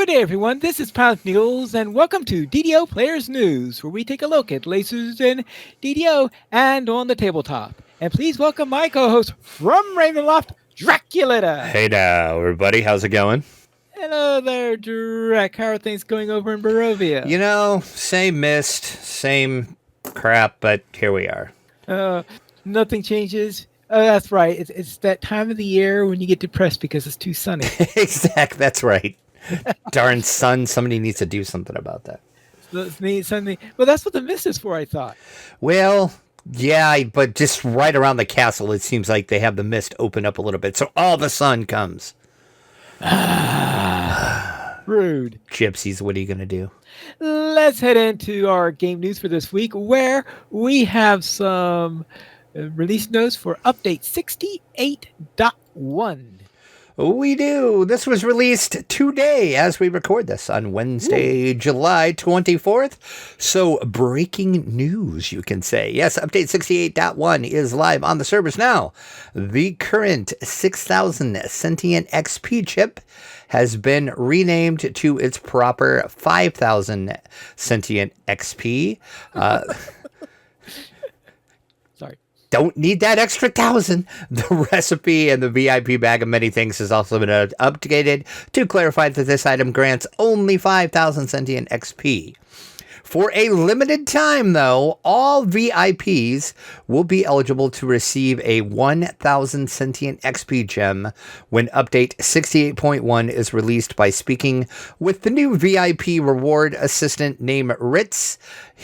Good day, everyone. This is Pilot News, and welcome to DDO Players News, where we take a look at lasers in DDO and on the tabletop. And please welcome my co-host from Ravenloft, Dracula. Hey now, everybody. How's it going? Hello there, Drac. How are things going over in Barovia? You know, same mist, same crap, but here we are. Nothing changes. Oh, that's right. It's that time of the year when you get depressed because it's too sunny. Exactly. That's right. Darn sun. Somebody needs to do something about that. Well, that's what the mist is for, I thought. Well, yeah, but just right around the castle, it seems like they have the mist open up a little bit, so all the sun comes. Rude. Gypsies, what are you going to do? Let's head into our game news for this week, where we have some release notes for update 68.1. We do. This was released today as we record this on Wednesday, July 24th. So breaking news, you can say. Yes, update 68.1 is live on the servers now. The current 6000 sentient XP chip has been renamed to its proper 5000 sentient XP. Don't need that extra 1,000. The recipe and the VIP bag of many things has also been updated to clarify that this item grants only 5,000 sentient XP. For a limited time, though, all VIPs will be eligible to receive a 1,000 sentient XP gem when update 68.1 is released by speaking with the new VIP reward assistant named Ritz,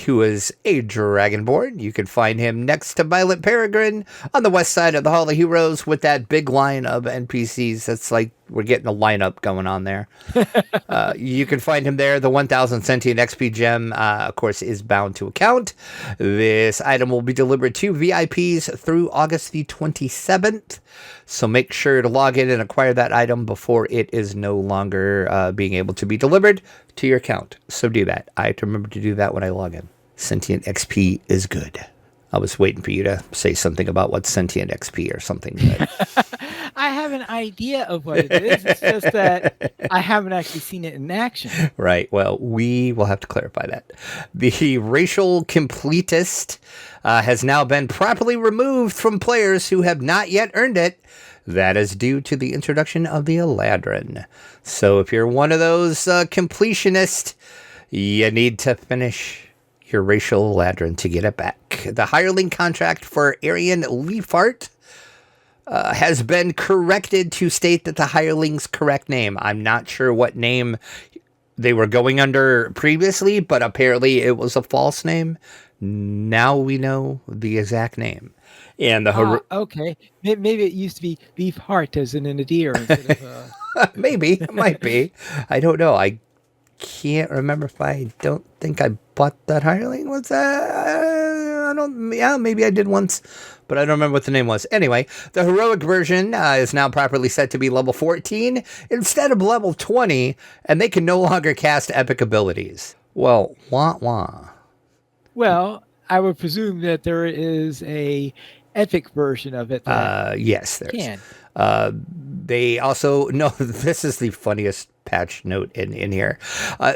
who is a Dragonborn. You can find him next to Violet Peregrine on the west side of the Hall of Heroes with that big line of NPCs. That's like we're getting a lineup going on there. You can find him there. The 1,000 sentient XP gem, of course, is bound to account. This item will be delivered to VIPs through August the 27th. So make sure to log in and acquire that item before it is no longer being able to be delivered to your account. So do that. I have to remember to do that when I log in. Sentient XP is good. I was waiting for you to say something about what sentient XP or something. I have an idea of what it is. It's just that I haven't actually seen it in action. Right. Well, we will have to clarify that. The racial completist has now been properly removed from players who have not yet earned it. That is due to the introduction of the Eladrin. So if you're one of those completionists, you need to finish your racial Eladrin to get it back. The hireling contract for Aryan Leafheart has been corrected to state that the hireling's correct name. I'm not sure what name they were going under previously, but apparently it was a false name. Now we know the exact name. And the okay, maybe it used to be beef heart as in a deer instead of maybe it might be. I don't know. I can't remember if I don't think I bought that hireling. What's that? I don't. Yeah, maybe I did once, but I don't remember what the name was. Anyway, the heroic version is now properly set to be level 14 instead of level 20, and they can no longer cast epic abilities. Well, wah wah. Well, I would presume that there is a epic version of it. Yes, there is. They also this is the funniest patch note in here.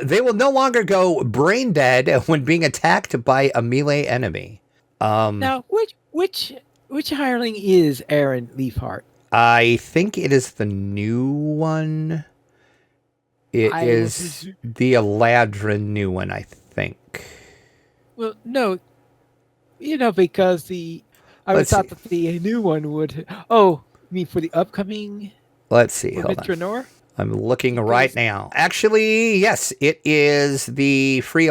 They will no longer go brain dead when being attacked by a melee enemy. Now, which hireling is Aaron Leafheart? I think it is the new one. It is the Eladrin new one, I think. Well, no, because I thought that the new one would. Oh, you mean for the upcoming? Let's see. Hold on. Drannor? I'm looking right now. Actually, yes, it is the free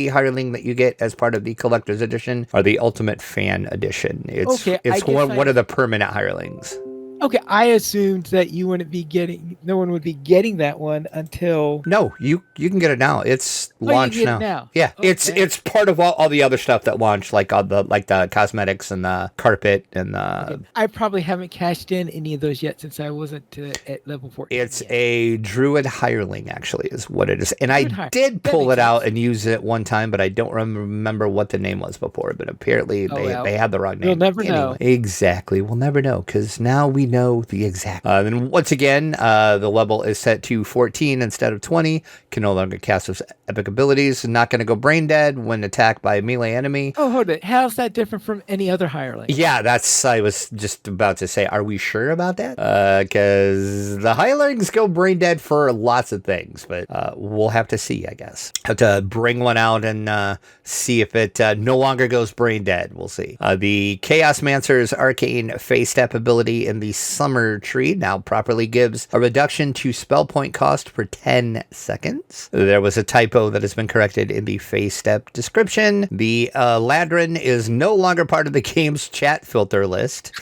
hireling that you get as part of the collector's edition or the ultimate fan edition. It's one of the permanent hirelings. Okay, I assumed that no one would be getting that one until. No, you can get it now. It's launched now. Yeah, okay. It's part of all the other stuff that launched, like the cosmetics and the carpet and the. Okay. I probably haven't cashed in any of those yet since I wasn't at level 14. It's yet. A druid hireling, actually, is what it is. And I did pull it out and use it one time, but I don't remember what the name was before. But apparently they had the wrong name. We'll never know. Exactly, we'll never know because now we know the exact. Then once again, the level is set to 14 instead of 20. Can no longer cast those epic abilities. Not going to go brain dead when attacked by a melee enemy. Oh, hold it. How's that different from any other hireling? Yeah, I was just about to say, are we sure about that? Because the hirelings go brain dead for lots of things, but we'll have to see, I guess. Have to bring one out and see if it no longer goes brain dead. We'll see. The Chaos Mancer's arcane phase step ability in the Summer Tree now properly gives a reduction to spell point cost for 10 seconds. There was a typo that has been corrected in the phase step description. The Ladrin is no longer part of the game's chat filter list.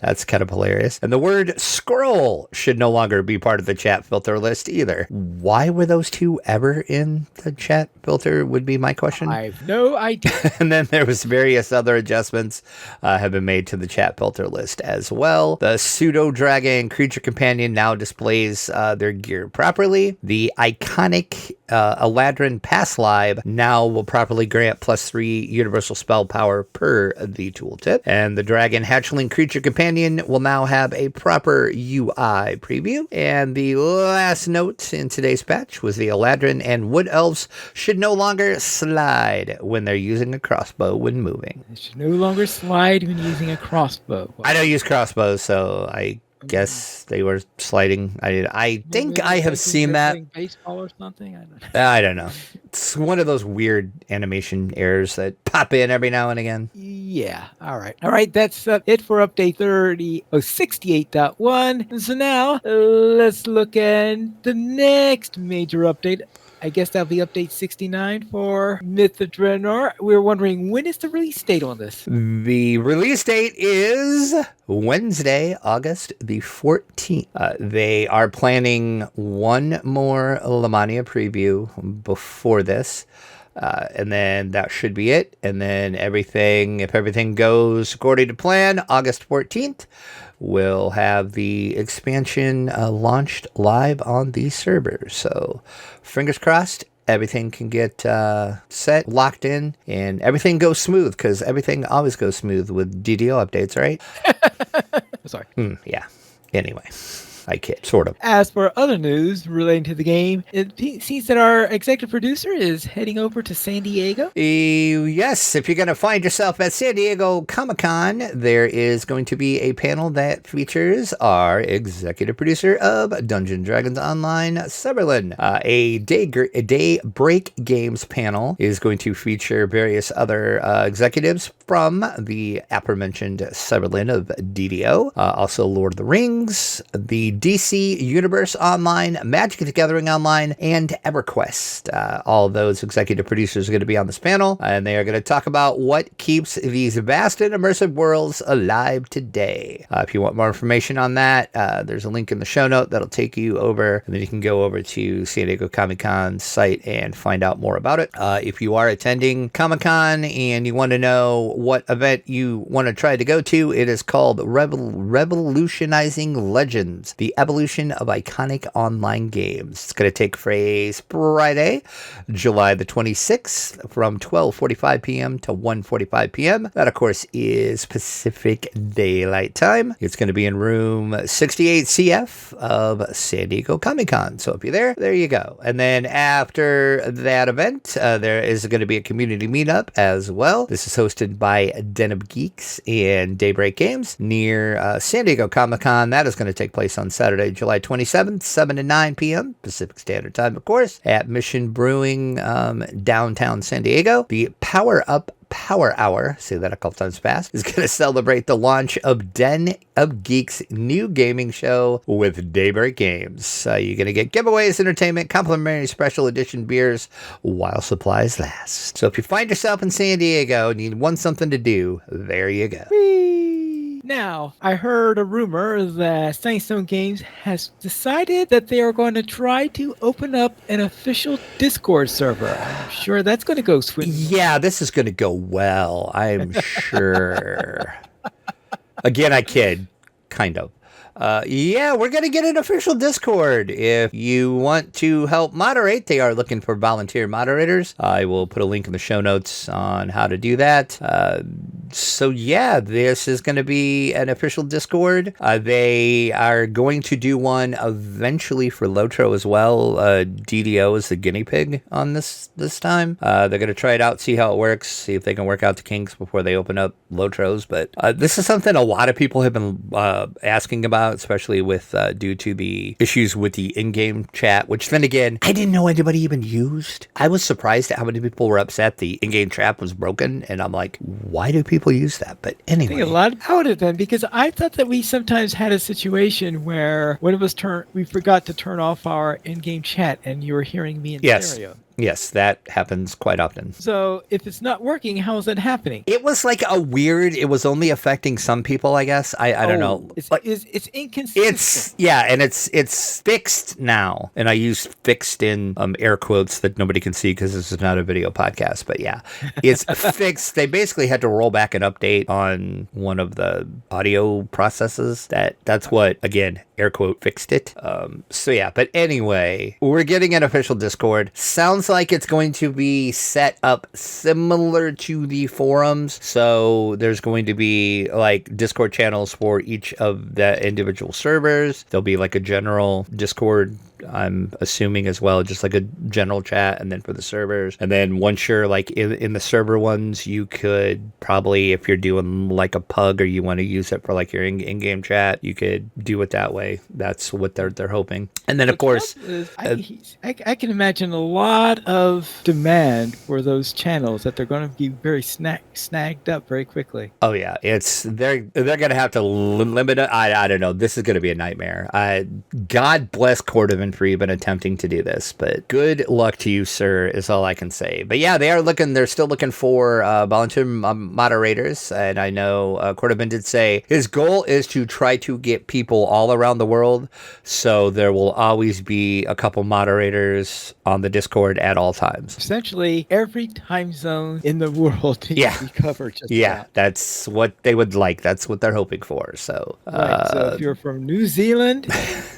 That's kind of hilarious. And the word scroll should no longer be part of the chat filter list either. Why were those two ever in the chat filter would be my question. I have no idea. And then there was various other adjustments have been made to the chat filter list as well. The pseudo dragon creature companion now displays their gear properly. The iconic Eladrin Pass Lib now will properly grant +3 universal spell power per the tooltip. And the dragon hatchling creature companion will now have a proper UI preview. And the last note in today's patch was the Eladrin and wood elves should no longer slide when they're using a crossbow when moving. It should no longer slide when using a crossbow. I don't use crossbows, so I guess they were sliding. I think I have seen that. Baseball or something? I don't know. It's one of those weird animation errors that pop in every now and again. Yeah. All right. That's it for update 68.1. So now let's look at the next major update. I guess that'll be update 69 for Myth of Drannor. We're wondering, when is the release date on this? The release date is Wednesday, August the 14th. They are planning one more Lamania preview before this. And then that should be it. And then if everything goes according to plan, August 14th, we'll have the expansion launched live on the server. So fingers crossed, everything can get set, locked in, and everything goes smooth, because everything always goes smooth with DDO updates, right? Sorry. Yeah. Anyway. I kid, sort of. As for other news relating to the game, it seems that our executive producer is heading over to San Diego. Yes, if you're going to find yourself at San Diego Comic-Con, there is going to be a panel that features our executive producer of Dungeons & Dragons Online, Severlin. A Daybreak Games panel is going to feature various other executives from the aforementioned Severlin of DDO, also Lord of the Rings, the DC Universe Online, Magic the Gathering Online, and EverQuest. All of those executive producers are going to be on this panel, and they are going to talk about what keeps these vast and immersive worlds alive today. If you want more information on that, there's a link in the show note that'll take you over, and then you can go over to San Diego Comic-Con's site and find out more about it. If you are attending Comic-Con and you want to know what event you want to try to go to, it is called Revolutionizing Legends, the evolution of iconic online games. It's going to take place Friday, July the 26th from 12:45 p.m. to 1:45 p.m. That, of course, is Pacific Daylight Time. It's going to be in room 68 CF of San Diego Comic-Con. So if you're there you go. And then after that event, there is going to be a community meetup as well. This is hosted by Den of Geeks and Daybreak Games near San Diego Comic-Con. That is going to take place on Saturday, July 27th, 7 to 9 p.m. Pacific Standard Time, of course, at Mission Brewing, downtown San Diego. The Power Up Power Hour, say that a couple times fast, is going to celebrate the launch of Den of Geeks' new gaming show with Daybreak Games. You're going to get giveaways, entertainment, complimentary special edition beers while supplies last. So if you find yourself in San Diego and you want something to do, there you go. Now, I heard a rumor that Sunstone Games has decided that they are going to try to open up an official Discord server. I'm sure that's going to go swimmingly. Yeah, this is going to go well, I'm sure. Again, I kid, kind of. Yeah, we're going to get an official Discord. If you want to help moderate, they are looking for volunteer moderators. I will put a link in the show notes on how to do that. So yeah, this is going to be an official Discord. They are going to do one eventually for Lotro as well. DDO is the guinea pig on this time. They're going to try it out, see how it works, see if they can work out the kinks before they open up Lotros. But this is something a lot of people have been asking about, especially with due to the issues with the in-game chat, which then again, I didn't know anybody even used. I was surprised at how many people were upset the in-game chat was broken, and I'm like, why do people use that? But anyway, I think a lot would have been, because I thought that we sometimes had a situation where when it was we forgot to turn off our in-game chat and you were hearing me in stereo. Yes, that happens quite often. So if it's not working, how is that happening? It was like it was only affecting some people, I guess. I don't know. It's inconsistent. It's fixed now. And I use fixed in air quotes that nobody can see because this is not a video podcast. But yeah, it's fixed. They basically had to roll back an update on one of the audio processes. That's what, again, air quote, fixed it. So yeah, but anyway, we're getting an official Discord. Sounds like it's going to be set up similar to the forums. So there's going to be like Discord channels for each of the individual servers. There'll be like a general Discord, I'm assuming, as well, just like a general chat, and then for the servers. And then once you're like in the server ones, you could probably, if you're doing like a pug or you want to use it for like your in-game chat, you could do it that way. That's what they're hoping. And then of course, I can imagine a lot of demand for those channels that they're going to be very snagged up very quickly. Oh yeah, they're going to have to limit it. I don't know. This is going to be a nightmare. God bless Corvus for even attempting to do this, but good luck to you, sir, is all I can say. But yeah, they're still looking for volunteer moderators, and I know Corvus did say his goal is to try to get people all around the world, so there will always be a couple moderators on the Discord at all times. Essentially, every time zone in the world needs to be covered. That's what they would like. That's what they're hoping for. So, so if you're from New Zealand,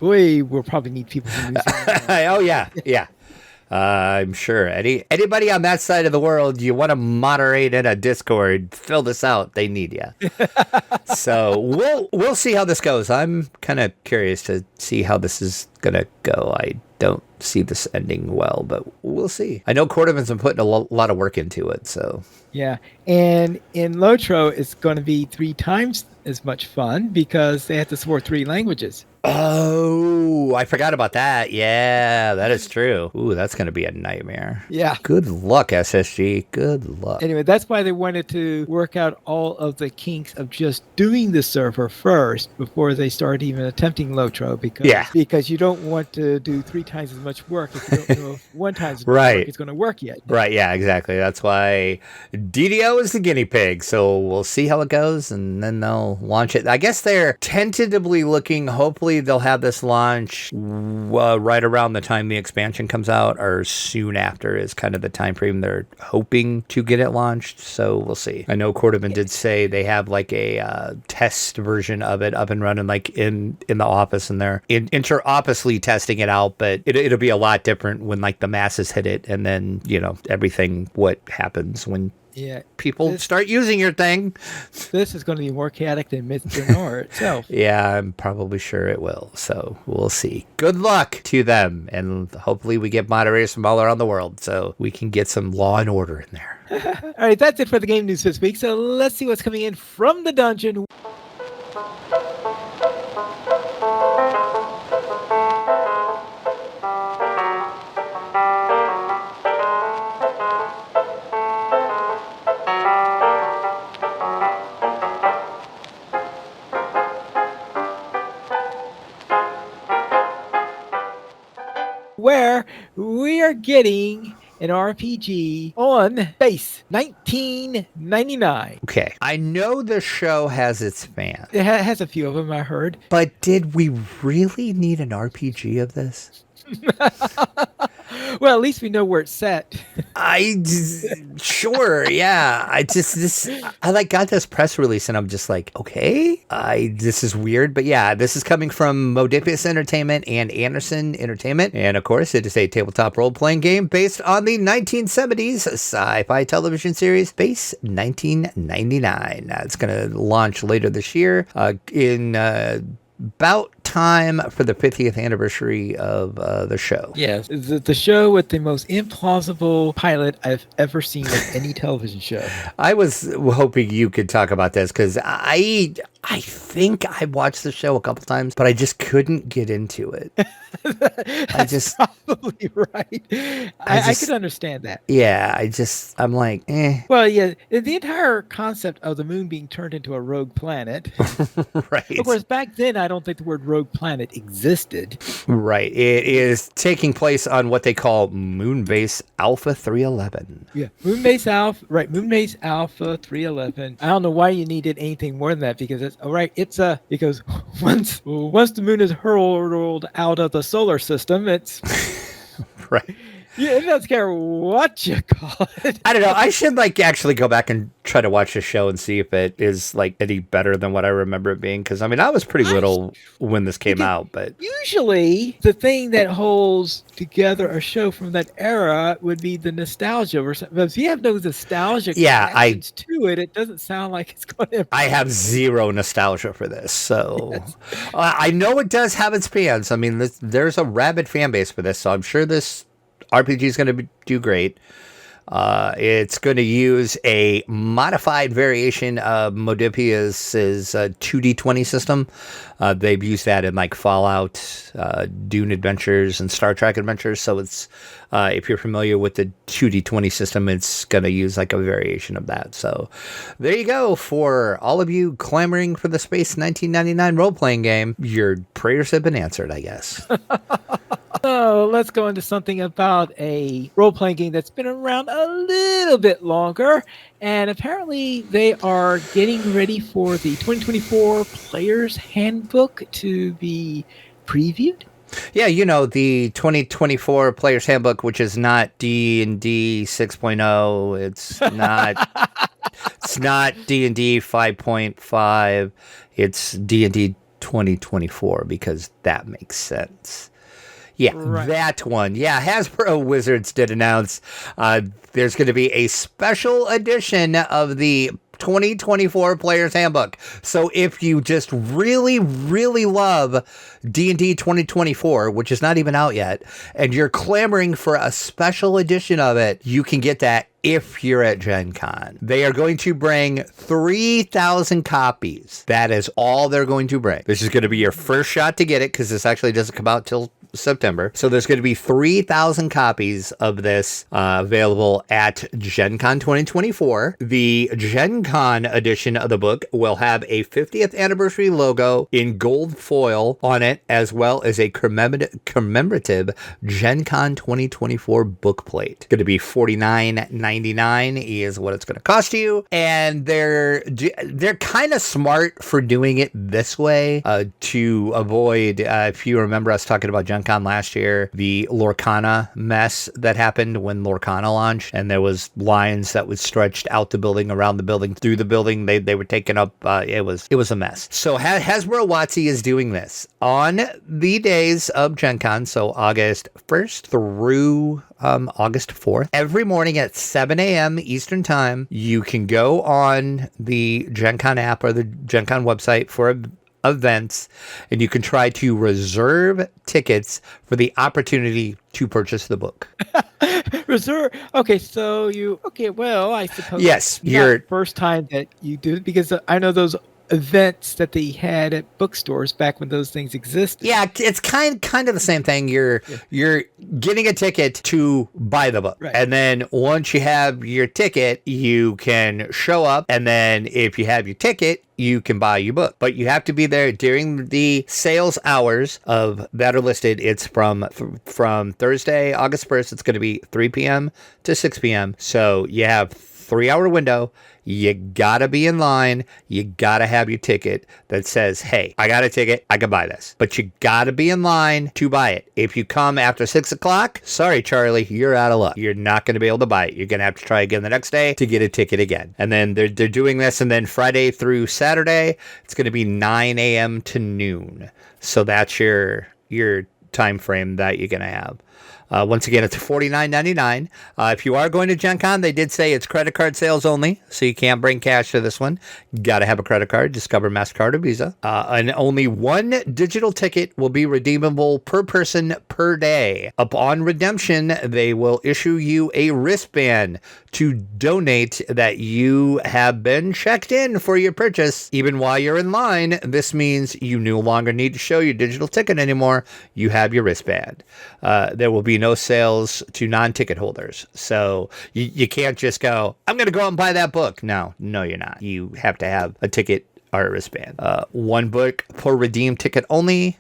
boy, we'll probably need people from New Zealand. Oh yeah. I'm sure anybody on that side of the world, you want to moderate in a Discord, fill this out. They need you. So we'll see how this goes. I'm kind of curious to see how this is gonna go. I don't see this ending well, but we'll see. I know Corvus been putting a lot of work into it. So yeah, and in Lotro, it's going to be 3 times as much fun because they have to support 3 languages. Oh, I forgot about that. Yeah, that is true. Ooh, that's going to be a nightmare. Yeah. Good luck, SSG. Good luck. Anyway, that's why they wanted to work out all of the kinks of just doing the server first before they start even attempting Lotro, because you don't want to do 3 times as much work if you don't know if 1 time as much work is going to work yet. Right, yeah, exactly. That's why DDO is the guinea pig. So we'll see how it goes, and then they'll launch it. I guess they're tentatively looking, hopefully they'll have this launch right around the time the expansion comes out, or soon after is kind of the time frame they're hoping to get it launched. So we'll see. I know Corvus did say they have like a test version of it up and running, like in the office, and they're inter-officely testing it out, but it'll be a lot different when like the masses hit it, and then everything what happens when people start using your thing. This is going to be more chaotic than Drannor itself. Yeah, I'm probably sure it will. So we'll see. Good luck to them, and hopefully we get moderators from all around the world so we can get some law and order in there. All right, that's it for the game news this week. So let's see what's coming in from the dungeon. Where we are getting an RPG on base 1999. Okay. I know the show has its fans. It has a few of them, I heard. But did we really need an RPG of this? Well, at least we know where it's set. Sure, yeah. I like got this press release and I'm just like, okay, this is weird, but yeah, this is coming from Modiphius Entertainment and Anderson Entertainment, and of course, it is a tabletop role-playing game based on the 1970s sci-fi television series Space 1999. It's going to launch later this year in about time for the 50th anniversary of the show. Yes, the show with the most implausible pilot I've ever seen of any television show. I was hoping you could talk about this because I think I watched the show a couple times, but I just couldn't get into it. That's probably right. I could understand that. Yeah, I'm like, eh. Well, yeah, the entire concept of the moon being turned into a rogue planet. Right. Of course, back then, I don't think the word rogue planet existed. Right. It is taking place on what they call Moonbase Alpha 311. Yeah, Moonbase Alpha, right, Moonbase Alpha 311. I don't know why you needed anything more than that, because it's, all right, because once the moon is hurled out of the solar system, it's... Right. Yeah, it doesn't care what you call it. I don't know. I should actually go back and try to watch the show and see if it is any better than what I remember it being. Because I mean, I was pretty little when this came out, but usually the thing that holds together a show from that era would be the nostalgia. Or something. But if you have no nostalgia connections to it, it doesn't sound like it's going to. I have zero nostalgia for this, so yes. I know it does have its fans. I mean, there's a rabid fan base for this, so I'm sure this RPG is going to do great. It's going to use a modified variation of Modiphius' 2D20 system. They've used that in Fallout, Dune Adventures, and Star Trek Adventures. So it's if you're familiar with the 2D20 system, it's going to use a variation of that. So there you go. For all of you clamoring for the Space 1999 role-playing game, your prayers have been answered, I guess. So let's go into something about a role-playing game that's been around a little bit longer. And apparently they are getting ready for the 2024 Player's Handbook to be previewed. Yeah, the 2024 Player's Handbook, which is not D&D 6.0. It's not D&D 5.5. It's D&D 2024 because that makes sense. Yeah, right. That one. Yeah, Hasbro Wizards did announce there's going to be a special edition of the 2024 Player's Handbook. So if you just really, really love D&D 2024, which is not even out yet, and you're clamoring for a special edition of it, you can get that if you're at Gen Con. They are going to bring 3,000 copies. That is all they're going to bring. This is going to be your first shot to get it because this actually doesn't come out till September. So there's going to be 3,000 copies of this available at Gen Con 2024. The Gen Con edition of the book will have a 50th anniversary logo in gold foil on it, as well as a commemorative Gen Con 2024 book plate. It's going to be $49.99 is what it's going to cost you. And they're kind of smart for doing it this way to avoid, if you remember us talking about Gen Con last year, the Lorcana mess that happened when Lorcana launched, and there was lines that was stretched out the building, around the building, through the building. They were taken up. It was a mess. So Hasbro WotC is doing this on the days of Gen Con, so August 1st through August 4th. Every morning at 7 a.m. Eastern Time, you can go on the Gen Con app or the Gen Con website for events, and you can try to reserve tickets for the opportunity to purchase the book. Reserve. Okay, so well, I suppose yes, you're first time that you do it, because I know those events that they had at bookstores back when those things existed. Yeah, it's kind of the same thing. You're getting a ticket to buy the book. Right. And then once you have your ticket, you can show up, and then if you have your ticket, you can buy your book. But you have to be there during the sales hours that are listed. It's from Thursday, August 1st. It's going to be 3 p.m. to 6 p.m. So you have 3-hour window. You gotta be in line. You gotta have your ticket that says, hey, I got a ticket. I can buy this. But you gotta be in line to buy it. If you come after 6 o'clock, sorry, Charlie, you're out of luck. You're not going to be able to buy it. You're going to have to try again the next day to get a ticket again. And then they're doing this. And then Friday through Saturday, it's going to be 9 a.m. to noon. So that's your time frame that you're going to have. Once again, it's $49.99. If you are going to Gen Con, they did say it's credit card sales only, so you can't bring cash to this one. Got to have a credit card, Discover, MasterCard, or Visa. And only one digital ticket will be redeemable per person per day. Upon redemption, they will issue you a wristband to donate that you have been checked in for your purchase. Even while you're in line, this means you no longer need to show your digital ticket anymore. You have your wristband. There will be no sales to non-ticket holders. So you can't just go, I'm going to go out and buy that book. No, you're not. You have to have a ticket or a wristband. One book per redeemed ticket only.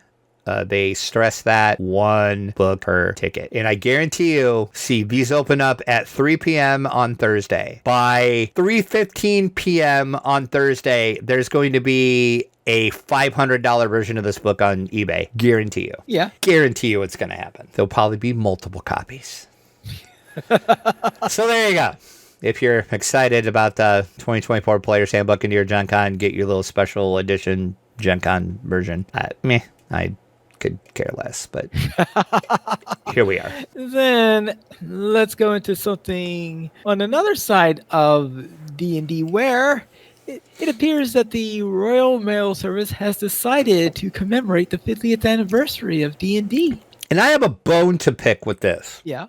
They stress that one book per ticket. And I guarantee you, see, these open up at 3 p.m. on Thursday. By 3:15 p.m. on Thursday, there's going to be a $500 version of this book on eBay. Guarantee you. Yeah. Guarantee you it's going to happen. There'll probably be multiple copies. So there you go. If you're excited about the 2024 Player's Handbook into your Gen Con, get your little special edition Gen Con version. I could care less, but here we are. Then let's go into something on another side of D&D where it appears that the Royal Mail Service has decided to commemorate the 50th anniversary of D&D. And I have a bone to pick with this. Yeah.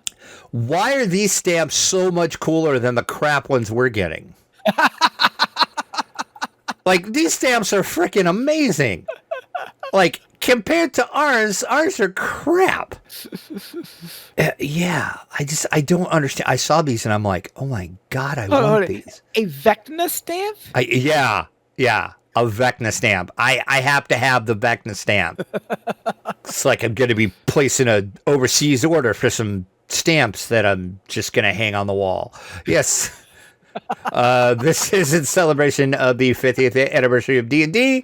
Why are these stamps so much cooler than the crap ones we're getting? Like, these stamps are freaking amazing. Like, compared to ours are crap. Yeah, I don't understand. I saw these and I'm like, oh my God, I want these. A Vecna stamp? Yeah, a Vecna stamp. I have to have the Vecna stamp. It's like I'm going to be placing an overseas order for some stamps that I'm just going to hang on the wall. Yes. This is in celebration of the 50th anniversary of D&D.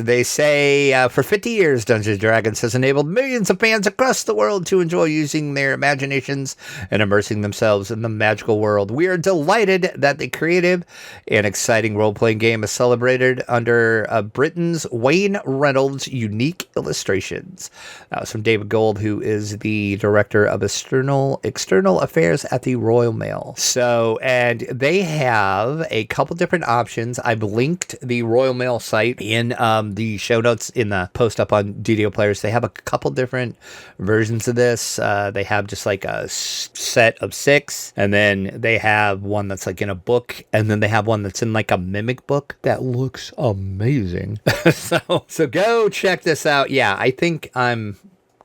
They say for 50 years, Dungeons & Dragons has enabled millions of fans across the world to enjoy using their imaginations and immersing themselves in the magical world. We are delighted that the creative and exciting role-playing game is celebrated under Britain's Wayne Reynolds' unique illustrations. That was from David Gold, who is the director of external affairs at the Royal Mail. So, and they have a couple different options. I've linked the Royal Mail site in the show notes in the post up on DDO Players. They have a couple different versions of this. They have just like a set of 6, and then they have one that's like in a book, and then they have one that's in like a mimic book that looks amazing. So go check this out. Yeah, I think I'm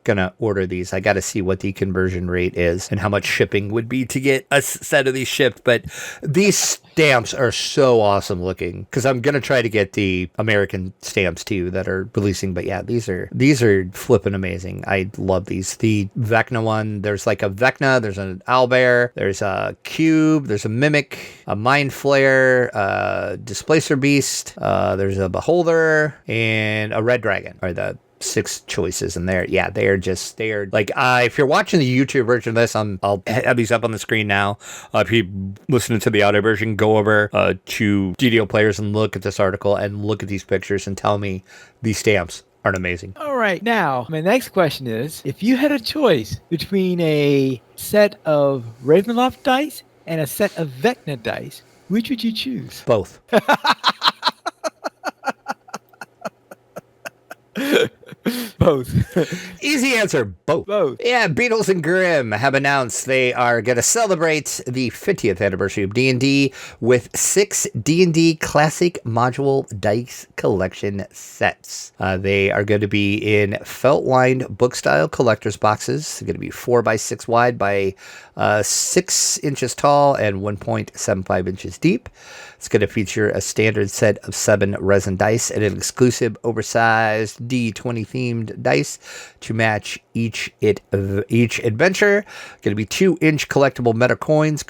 gonna order these. I gotta see what the conversion rate is and how much shipping would be to get a set of these shipped, but these stamps are so awesome looking because I'm gonna try to get the American stamps too that are releasing. But yeah, these are flipping amazing. I love these. The Vecna one, there's like a Vecna, there's an owlbear, there's a cube, there's a mimic, a mind flare, displacer beast, there's a beholder, and a red dragon are the 6 choices in there. Yeah, they are like, if you're watching the YouTube version of this, I'll have these up on the screen now. If you listening to the audio version, go over to DDO Players and look at this article and look at these pictures and tell me these stamps aren't amazing. All right, now my next question is, if you had a choice between a set of Ravenloft dice and a set of Vecna dice, which would you choose? Both. Both. Easy answer. Both. Yeah, Beadles and Grimm have announced they are going to celebrate the 50th anniversary of D&D with 6 D&D Classic Module Dice Collection sets. They are going to be in felt-lined book-style collector's boxes. They're going to be 4 by 6 wide by 6 inches tall and 1.75 inches deep. It's going to feature a standard set of 7 resin dice and an exclusive oversized D20 themed dice to match each adventure. Going to be 2-inch collectible meta coins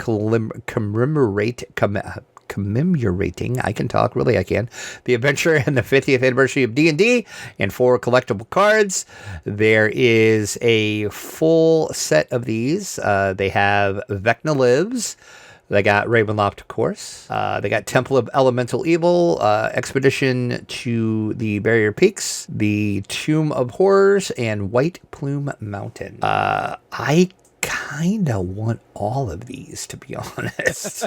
commemorating, I can talk, really I can, the adventure and the 50th anniversary of D&D, and 4 collectible cards. There is a full set of these. They have Vecna Lives. They got Ravenloft, of course. They got Temple of Elemental Evil, Expedition to the Barrier Peaks, the Tomb of Horrors, and White Plume Mountain. I kind of want all of these, to be honest.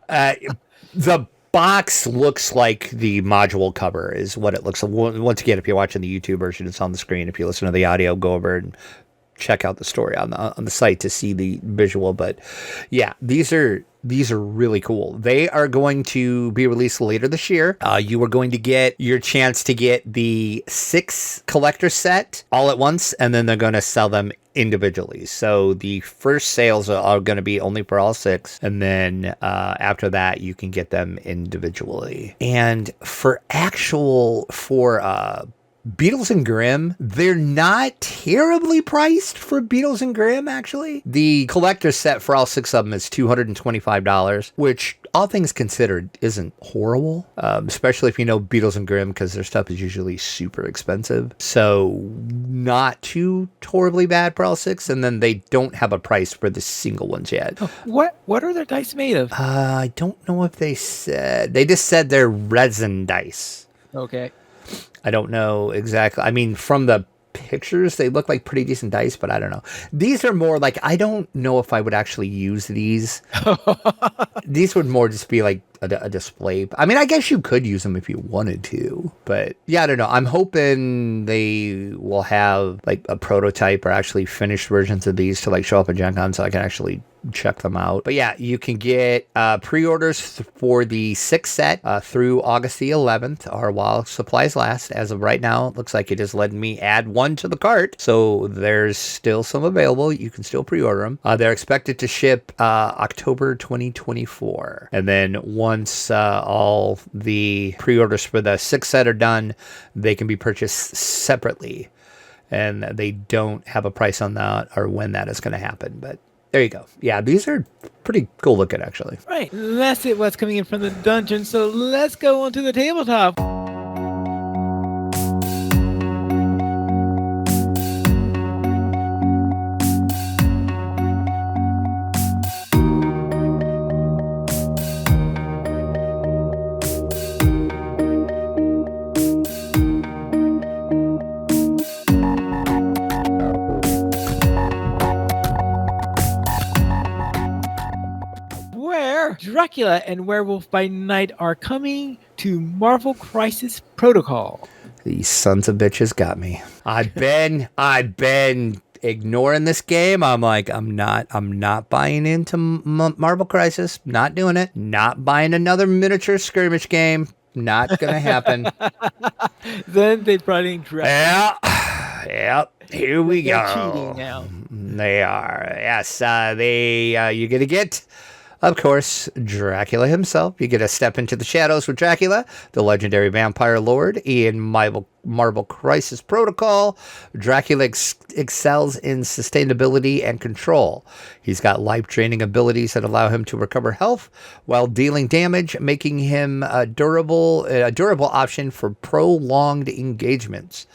The box looks like the module cover is what it looks like. Once again, if you're watching the YouTube version, it's on the screen. If you listen to the audio, go over and check out the story on the site to see the visual. But yeah, these are really cool. They are going to be released later this year. You are going to get your chance to get the 6 collector set all at once, and then they're going to sell them individually. So the first sales are going to be only for all 6, and then after that you can get them individually. And for Beadles and Grimm, they're not terribly priced for Beadles and Grimm, actually. The collector set for all 6 of them is $225, which, all things considered, isn't horrible, especially if you know Beadles and Grimm, because their stuff is usually super expensive. So not too horribly bad for all 6, and then they don't have a price for the single ones yet. Oh, what are their dice made of? I don't know if they said. They just said they're resin dice. Okay. I don't know exactly. I mean, from the pictures, they look like pretty decent dice, but I don't know. These are more like, I don't know if I would actually use these. These would more just be like a display. I mean, I guess you could use them if you wanted to, but yeah, I don't know. I'm hoping they will have like a prototype or actually finished versions of these to like show up at Gen Con so I can actually check them out. But yeah, you can get pre-orders for the 6 set through August the 11th, or while supplies last. As of right now, it looks like it is letting me add 1 to the cart, so there's still some available. You can still pre-order them. They're expected to ship October 2024, and then once all the pre-orders for the 6 set are done, they can be purchased separately, and they don't have a price on that or when that is going to happen. But there you go. Yeah, these are pretty cool looking, actually. Right. That's it, what's coming in from the dungeon. So let's go on to the tabletop. Dracula and Werewolf by Night are coming to Marvel Crisis Protocol. These sons of bitches got me. I've been ignoring this game. I'm like, I'm not buying into Marvel Crisis. Not doing it. Not buying another miniature skirmish game. Not gonna happen. Then they brought in Drac. Yep. Here we go. They're cheating now. They are. Yes. You're gonna get, of course, Dracula himself. You get to step into the shadows with Dracula, the legendary vampire lord, in Marvel Crisis Protocol. Dracula excels in sustainability and control. He's got life-draining abilities that allow him to recover health while dealing damage, making him a durable option for prolonged engagements.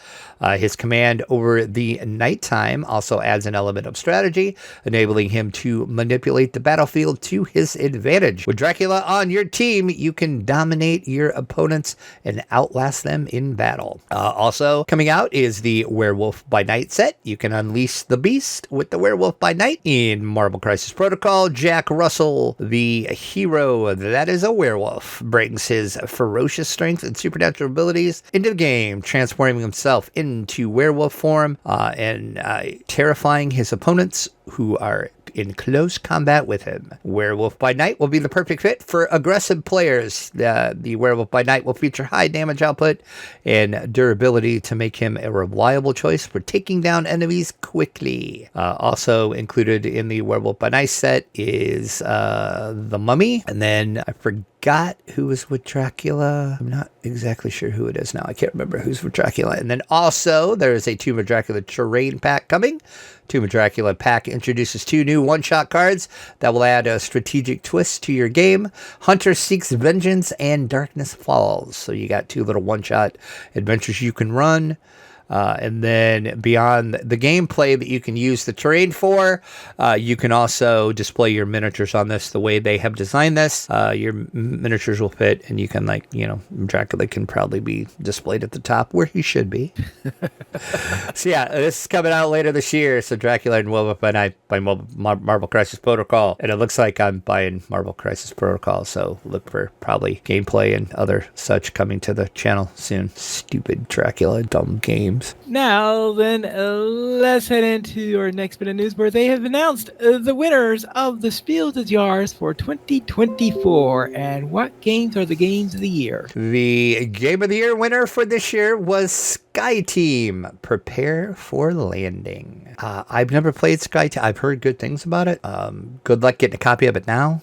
His command over the nighttime also adds an element of strategy, enabling him to manipulate the battlefield to his advantage. With Dracula on your team, you can dominate your opponents and outlast them in battle. Also coming out is the Werewolf by Night set. You can unleash the beast with the Werewolf by Night in Marvel Crisis Protocol. Jack Russell, the hero that is a werewolf, brings his ferocious strength and supernatural abilities into the game, transforming himself into werewolf form and terrifying his opponents, who are in close combat with him. Werewolf by Night will be the perfect fit for aggressive players. The Werewolf by Night will feature high damage output and durability to make him a reliable choice for taking down enemies quickly. Also included in the Werewolf by Night set is the Mummy, and then I forgot who was with Dracula. I'm not exactly sure who it is now. I can't remember who's with Dracula. And then also there is a Tomb of Dracula terrain pack coming. Tomb of Dracula pack introduces 2 new one-shot cards that will add a strategic twist to your game. Hunter Seeks Vengeance and Darkness Falls. So you got 2 little one-shot adventures you can run. And then beyond the gameplay that you can use the terrain for, you can also display your miniatures on this the way they have designed this. Your miniatures will fit, and you can, Dracula can probably be displayed at the top where he should be. So yeah, this is coming out later this year. So Dracula and Werewolf by Night by Marvel Crisis Protocol. And it looks like I'm buying Marvel Crisis Protocol, so look for probably gameplay and other such coming to the channel soon. Stupid Dracula dumb game. Now then, let's head into our next bit of news where they have announced the winners of the Spiel des Jahres for 2024. And what games are the games of the year? The Game of the Year winner for this year was Sky Team. Prepare for Landing. I've never played Sky Team. I've heard good things about it. Good luck getting a copy of it now.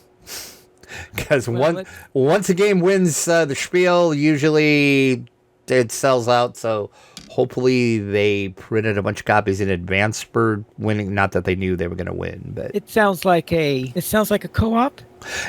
Because once a game wins the Spiel, usually it sells out. So hopefully they printed a bunch of copies in advance for winning. Not that they knew they were going to win, but it sounds like a co-op.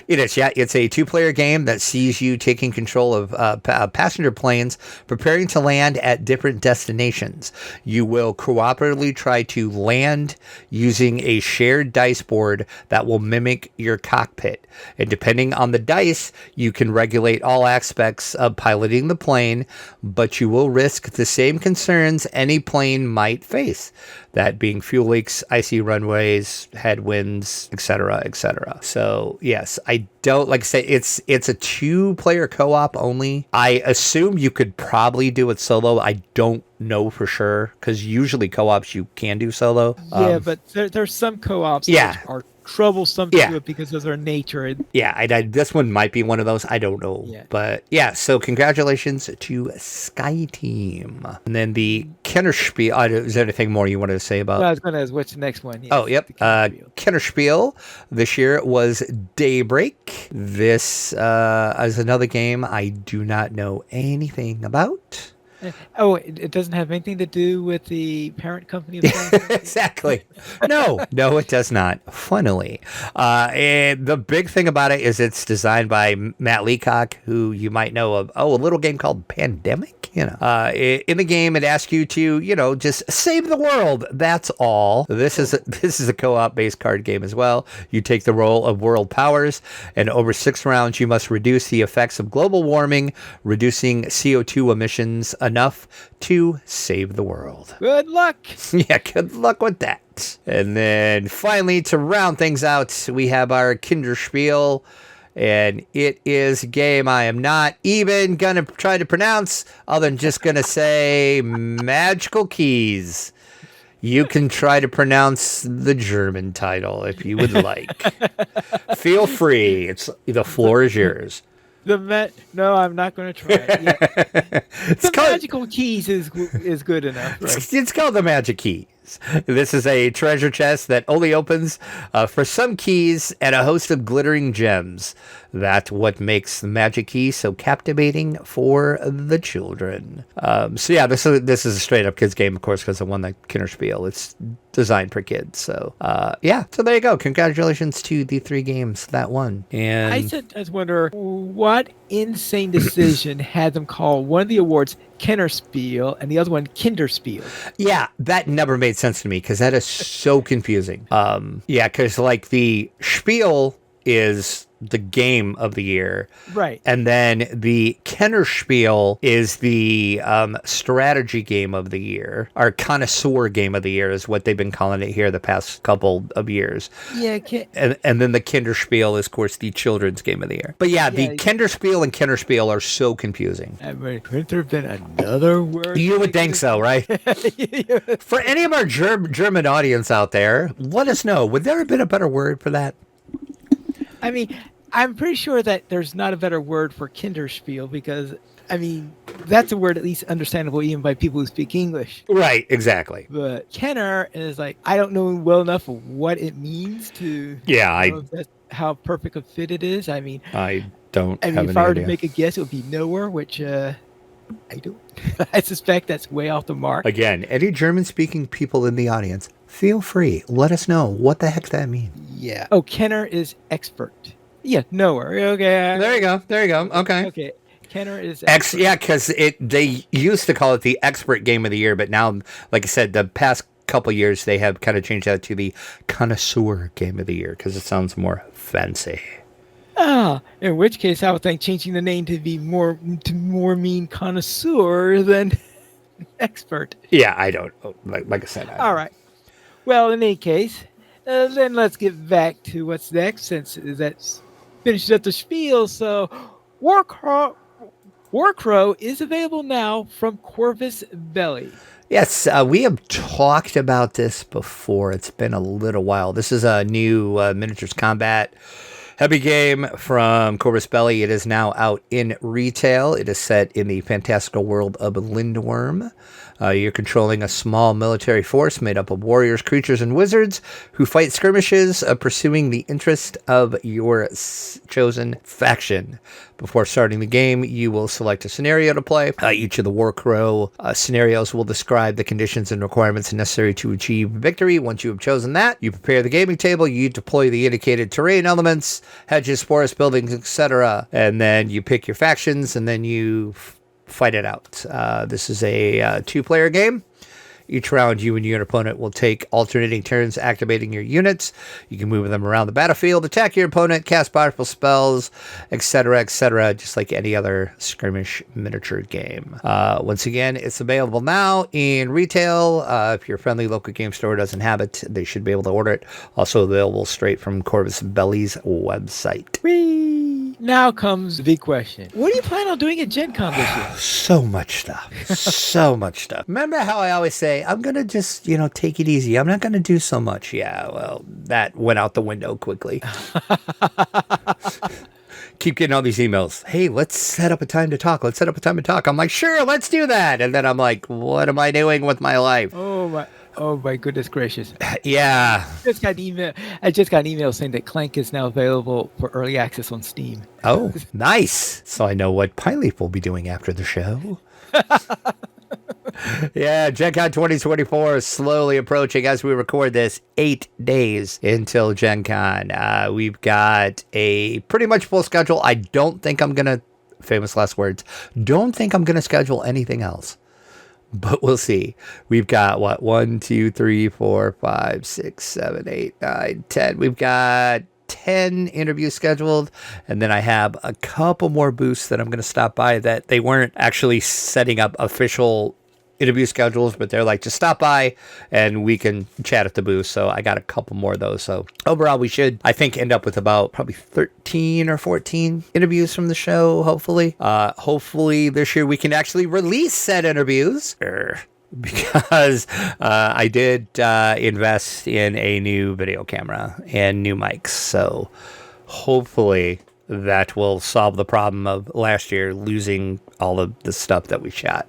It is, yeah. It's a 2-player game that sees you taking control of passenger planes, preparing to land at different destinations. You will cooperatively try to land using a shared dice board that will mimic your cockpit. And depending on the dice, you can regulate all aspects of piloting the plane, but you will risk the same concerns any plane might face. That being fuel leaks, icy runways, headwinds, etc., etc. So yes, I don't, like I say, it's a 2-player co-op only. I assume you could probably do it solo. I don't know for sure, because usually co-ops you can do solo. Yeah, but there's some co-ops that are troublesome to do it because of their nature. Yeah, this one might be one of those. I don't know. Yeah. But yeah, so congratulations to Sky Team. And then the Kennerspiel. Is there anything more you wanted to say about? Well, I was going to ask what's the next one. Yes, oh, yep. Kennerspiel this year was Daybreak. This is another game I do not know anything about. Oh, it doesn't have anything to do with the parent company of the Exactly. No, it does not. Funnily. And the big thing about it is it's designed by Matt Leacock, who you might know of, a little game called Pandemic. In the game, it asks you to, just save the world. That's all. This is a co-op based card game as well. You take the role of world powers, and over 6 rounds, you must reduce the effects of global warming, reducing CO2 emissions enough to save the world. Good luck. Yeah, good luck with that. And then finally, to round things out, we have our Kinderspiel. And it is a game I am not even going to try to pronounce, other than just going to say Magical Keys. You can try to pronounce the German title if you would like. Feel free. The floor is yours. No, I'm not going to try it. Yeah. Magical Keys is good enough. Right? It's called the Magic Keys. This is a treasure chest that only opens for some keys and a host of glittering gems. That's what makes the Magic Key so captivating for the children. So yeah, this is a straight up kids game, of course, because it won the Kinderspiel. It's designed for kids. So yeah, so there you go. Congratulations to the 3 games that won. And I just wonder what insane decision had them call one of the awards Kennerspiel and the other one Kinderspiel. Yeah, that never made sense to me because that is so confusing. Yeah, because like the Spiel is the game of the year. Right. And then the Kennerspiel is the strategy game of the year. Our connoisseur game of the year is what they've been calling it here the past couple of years. Yeah. And then the Kinderspiel is, of course, the children's game of the year. But yeah, the Kinderspiel and Kennerspiel are so confusing. Couldn't there have been another word? You would think so, right? For any of our German audience out there, let us know. Would there have been a better word for that? I mean, I'm pretty sure that there's not a better word for Kinderspiel because, I mean, that's a word at least understandable even by people who speak English. Right, exactly. But Kenner is like, I don't know well enough of what it means to know that's how perfect a fit it is. I mean, I don't have if any I were idea. to make a guess, it would be nowhere, which I don't. I suspect that's way off the mark. Again, any German-speaking people in the audience, feel free. Let us know what the heck that means. Yeah. Oh, Kenner is expert. Yeah, nowhere. Okay. There you go. Okay. Okay. Kenner is expert. Yeah, because they used to call it the expert game of the year, but now, like I said, the past couple years they have kind of changed that to the connoisseur game of the year because it sounds more fancy. In which case I would think changing the name to more mean connoisseur than expert. Yeah, I don't. Like I said. All right. Well, in any case, then let's get back to what's next since that's finishes up the spiel. So, Warcrow is available now from Corvus Belli. Yes, we have talked about this before. It's been a little while. This is a new miniatures combat heavy game from Corvus Belli. It is now out in retail. It is set in the fantastical world of Lindworm. You're controlling a small military force made up of warriors, creatures, and wizards who fight skirmishes, pursuing the interest of your chosen faction. Before starting the game, you will select a scenario to play. Each of the Warcrow scenarios will describe the conditions and requirements necessary to achieve victory. Once you have chosen that, you prepare the gaming table, you deploy the indicated terrain elements, hedges, forests, buildings, etc. And then you pick your factions, and then you fight it out. This is a two-player game. Each round, you and your opponent will take alternating turns activating your units. You can move them around the battlefield, attack your opponent, cast powerful spells, etc., just like any other skirmish miniature game. Once again, it's available now in retail. If your friendly local game store doesn't have it, they should be able to order it. Also available straight from Corvus Belli's website. Whee! Now comes the big question. What do you plan on doing at Gen Con this year? So much stuff. So much stuff. Remember how I always say, I'm going to just, take it easy. I'm not going to do so much. Yeah, well, that went out the window quickly. Keep getting all these emails. Hey, let's set up a time to talk. I'm like, sure, let's do that. And then I'm like, what am I doing with my life? Oh my goodness gracious. Yeah. I just got an email saying that Clank is now available for early access on Steam. Oh, nice. So I know what Pineleaf will be doing after the show. Yeah, Gen Con 2024 is slowly approaching as we record this. 8 days until Gen Con. We've got a pretty much full schedule. I don't think I'm going to, famous last words, don't think I'm going to schedule anything else. But we'll see. We've got, 1, 2, 3, 4, 5, 6, 7, 8, 9, 10. We've got 10 interviews scheduled, and then I have a couple more booths that I'm going to stop by that they weren't actually setting up official interview schedules, but they're like, just stop by and we can chat at the booth. So I got a couple more of those. So overall, we should, I think, end up with about probably 13 or 14 interviews from the show, hopefully. Hopefully this year we can actually release said interviews. Because I did invest in a new video camera and new mics. So hopefully that will solve the problem of last year losing all of the stuff that we shot.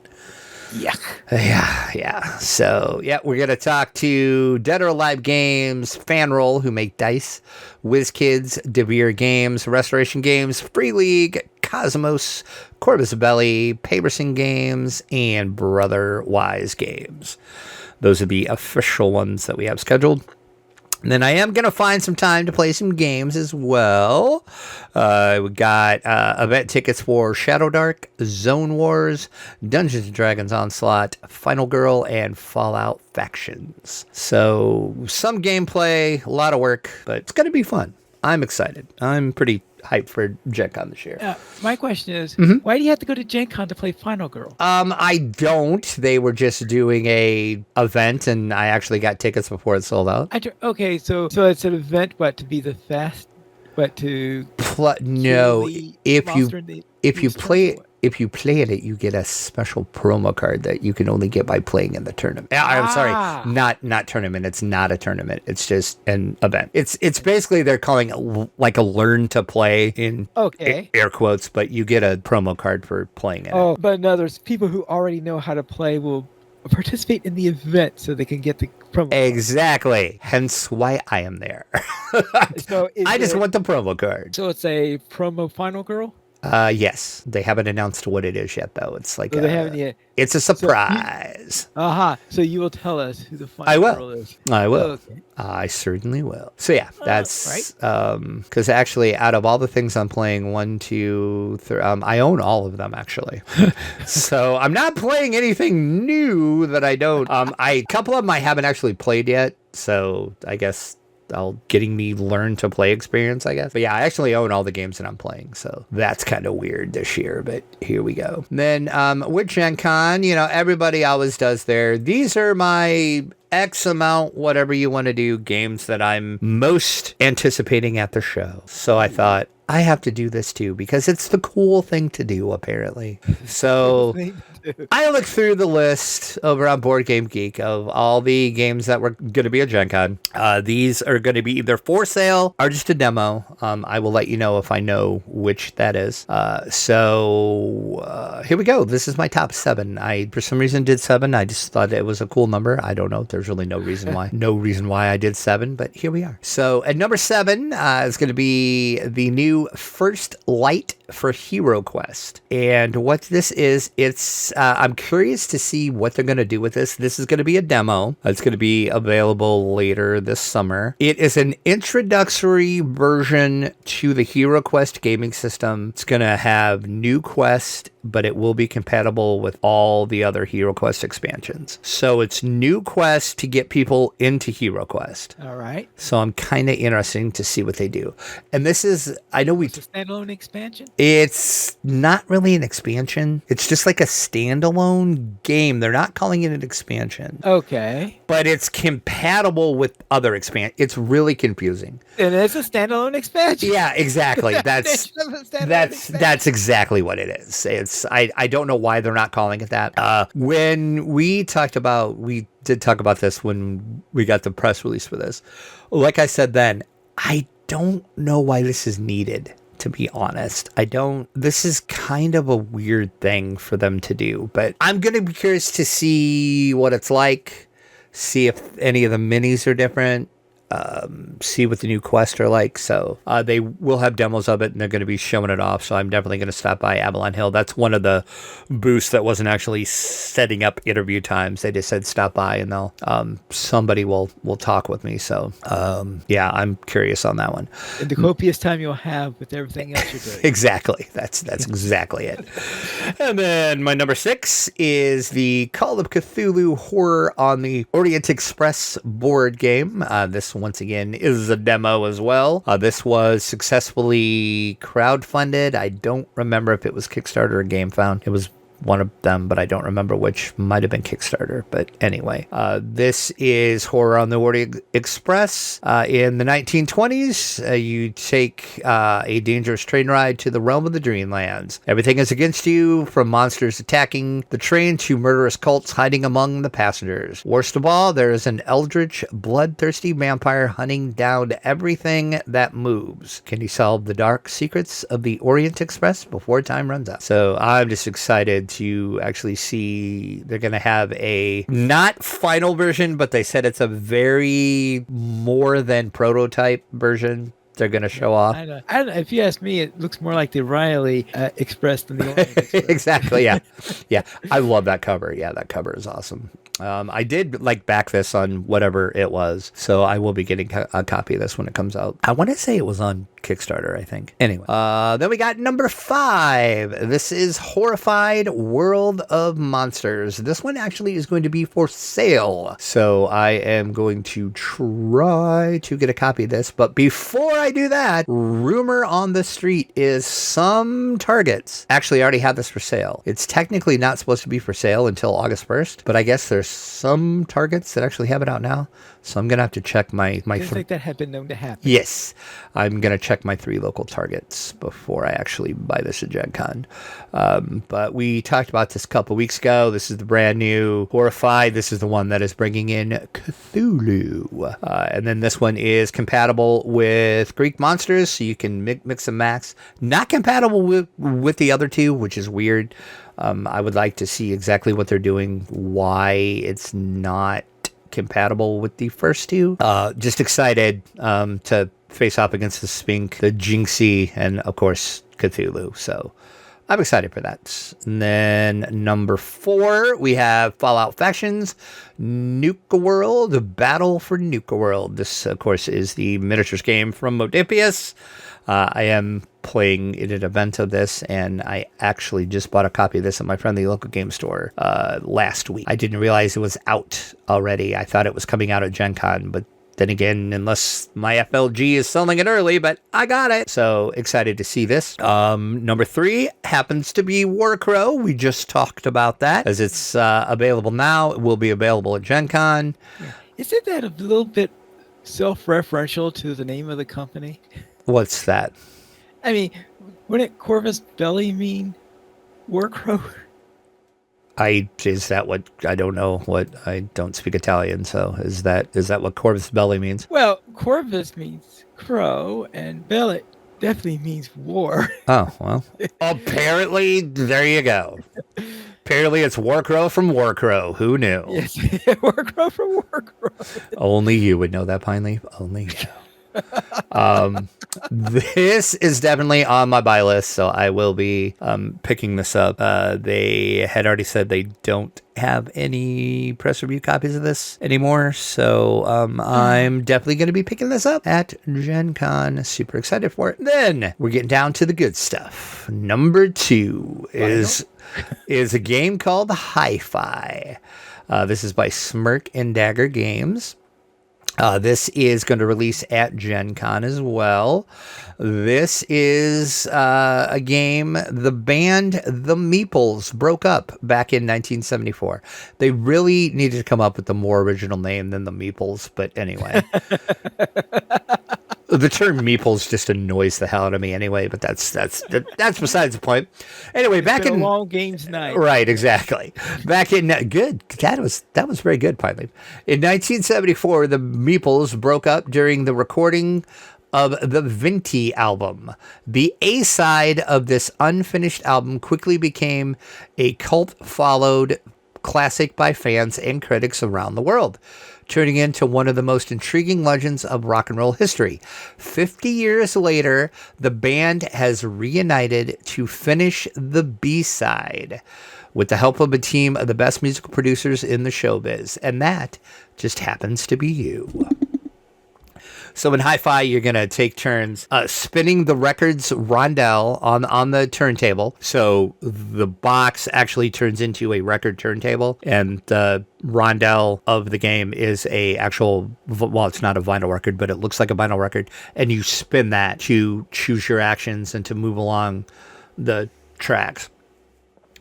Yeah. So, we're going to talk to Dead or Alive Games, Fanroll, who make dice, WizKids, DeVere Games, Restoration Games, Free League, Cosmos, Corvus Belli, Paperson Games, and Brother Wise Games. Those are the official ones that we have scheduled. And then I am going to find some time to play some games as well. We got event tickets for Shadow Dark, Zone Wars, Dungeons & Dragons Onslaught, Final Girl, and Fallout Factions. So some gameplay, a lot of work, but it's going to be fun. I'm excited. I'm pretty hyped for Gen Con this year. My question is, why do you have to go to Gen Con to play Final Girl? I don't. They were just doing a event, and I actually got tickets before it sold out. Okay, so it's an event, what, to be the fast, what, to no, if you play it, it, you get a special promo card that you can only get by playing in the tournament. I'm sorry, not tournament. It's not a tournament. It's just an event. It's basically they're calling it like a learn to play in air quotes, but you get a promo card for playing it. Oh, but no, there's people who already know how to play will participate in the event so they can get the promo card. Exactly. Hence why I am there. So I just want the promo card. So it's a promo Final Girl? Yes. They haven't announced what it is yet, though. It's like they haven't yet. It's a surprise. So you will tell us who the Final Girl is. I will. Okay. I certainly will. So yeah, that's right. Because actually, out of all the things I'm playing, 1, 2, 3, I own all of them actually. So I'm not playing anything new that I don't. A couple of them I haven't actually played yet. So I guess getting me learn to play experience, I guess. But yeah, I actually own all the games that I'm playing, so that's kind of weird this year, but here we go. Then with Gen Con, everybody always does these are my X amount, whatever you want to do, games that I'm most anticipating at the show. So I thought, I have to do this too, because it's the cool thing to do, apparently. So I looked through the list over on Board Game Geek of all the games that were going to be at Gen Con. These are going to be either for sale or just a demo. I will let you know if I know which that is. So here we go. This is my top 7. I, for some reason, did 7. I just thought it was a cool number. I don't know. There's really no reason why. No reason why I did 7, but here we are. So at number 7 is going to be the new First Light for Hero Quest. And what this is, I'm curious to see what they're going to do with this. This is going to be a demo. It's going to be available later this summer. It is an introductory version to the Hero Quest gaming system. It's going to have new quest, but it will be compatible with all the other Hero Quest expansions. So it's new quest to get people into Hero Quest. All right. So I'm kind of interested to see what they do. And this is, I know it's a standalone expansion? It's not really an expansion. It's just like a standalone game. They're not calling it an expansion. Okay. But it's compatible with other expansions. It's really confusing. And it's a standalone expansion. Yeah, exactly. That's exactly what it is. I don't know why they're not calling it that. When we did talk about this when we got the press release for this. Like I said then, I don't know why this is needed, to be honest. This is kind of a weird thing for them to do, but I'm going to be curious to see what it's like, see if any of the minis are different, see what the new quests are like. So they will have demos of it, and they're going to be showing it off. So I'm definitely going to stop by Avalon Hill. That's one of the booths that wasn't actually setting up interview times. They just said stop by, and they'll somebody will talk with me. So yeah, I'm curious on that one. And the copious time you'll have with everything else you're doing. Exactly. That's exactly it. And then my number 6 is the Call of Cthulhu Horror on the Orient Express board game. This once again is a demo as well. This was successfully crowdfunded. I don't remember if it was Kickstarter or GameFound. It was one of them, but I don't remember which. Might have been Kickstarter, but anyway, this is Horror on the Orient Express. In the 1920s, you take a dangerous train ride to the realm of the Dreamlands. Everything is against you, from monsters attacking the train to murderous cults hiding among the passengers. Worst of all, there is an eldritch, bloodthirsty vampire hunting down everything that moves. Can you solve the dark secrets of the Orient Express before time runs out? So I'm just excited to actually see. They're going to have a not final version, but they said it's a very more than prototype version they're going to show off. I don't know. If you ask me, it looks more like the Riley Express than the Orient Express. Exactly. Yeah. Yeah. I love that cover. Yeah. That cover is awesome. I did back this on whatever it was, so I will be getting a copy of this when it comes out. I want to say it was on Kickstarter, I think. Anyway, then we got number 5. This is Horrified World of Monsters. This one actually is going to be for sale, so I am going to try to get a copy of this. But before I do that, rumor on the street is some Targets actually already have this for sale. It's technically not supposed to be for sale until August 1st, but I guess there's some Targets that actually have it out now. So I'm gonna have to check my. Things like that have been known to happen. Yes, I'm gonna check my 3 local Targets before I actually buy this at Gen Con. But we talked about this a couple weeks ago. This is the brand new Horrified. This is the one that is bringing in Cthulhu, and then this one is compatible with Greek monsters, so you can mix and match. Not compatible with the other 2, which is weird. I would like to see exactly what they're doing, why it's not compatible with the first 2. Just excited to face off against the Spink, the Jinxie, and of course Cthulhu. So I'm excited for that. And then number 4, we have Fallout Factions, Nuka World, Battle for Nuka World. This, of course, is the miniatures game from Modiphius. I am playing in an event of this, and I actually just bought a copy of this at my friendly local game store last week. I didn't realize it was out already. I thought it was coming out at Gen Con, but then again, unless my FLG is selling it early, but I got it. So excited to see this. Number 3 happens to be Warcrow. We just talked about that. As it's available now, it will be available at Gen Con. Yeah. Isn't that a little bit self-referential to the name of the company? What's that? I mean, wouldn't Corvus Belli mean Warcrow? Is that what, I don't know what, I don't speak Italian, so is that what Corvus Belli means? Well, Corvus means crow, and Belli definitely means war. Oh, well, apparently, there you go. Apparently it's Warcrow from Warcrow. Who knew? Yes, Warcrow from Warcrow. Only you would know that, Pine Leaf. Only you. This is definitely on my buy list, so I will be picking this up. They had already said they don't have any press review copies of this anymore, so I'm definitely going to be picking this up at Gen Con. Super excited for it. Then we're getting down to the good stuff. Number 2 is a game called Hi-Fi. This is by Smirk and Dagger Games. This is going to release at Gen Con as well. This is a game the band The Meeples broke up back in 1974. They really needed to come up with a more original name than The Meeples, but anyway. The term meeples just annoys the hell out of me anyway, but that's besides the point. Anyway, back in long games night. Right, exactly. Back in good. That was very good, Pine Leaf. In 1974, the Meeples broke up during the recording of the Vinti album. The A-side of this unfinished album quickly became a cult followed classic by fans and critics around the world, turning into one of the most intriguing legends of rock and roll history. 50 years later, the band has reunited to finish the B-side with the help of a team of the best musical producers in the showbiz, and that just happens to be you. So in Hi-Fi, you're going to take turns spinning the record's rondelle on the turntable. So the box actually turns into a record turntable, and the rondelle of the game is a actual, well, it's not a vinyl record, but it looks like a vinyl record, and you spin that to choose your actions and to move along the tracks.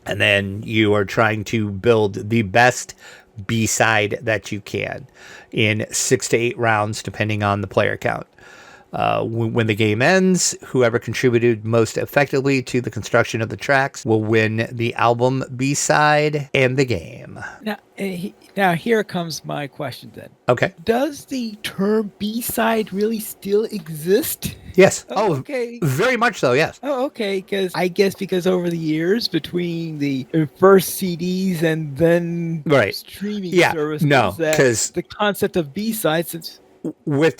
And then you are trying to build the best B-side that you can in 6 to 8 rounds, depending on the player count. When the game ends, whoever contributed most effectively to the construction of the tracks will win the album, B-side, and the game. Now here comes my question then. Okay. Does the term B-side really still exist? Yes. Okay. Very much so, yes. Oh, okay. Because over the years between the first CDs and then streaming services, because the concept of B-sides with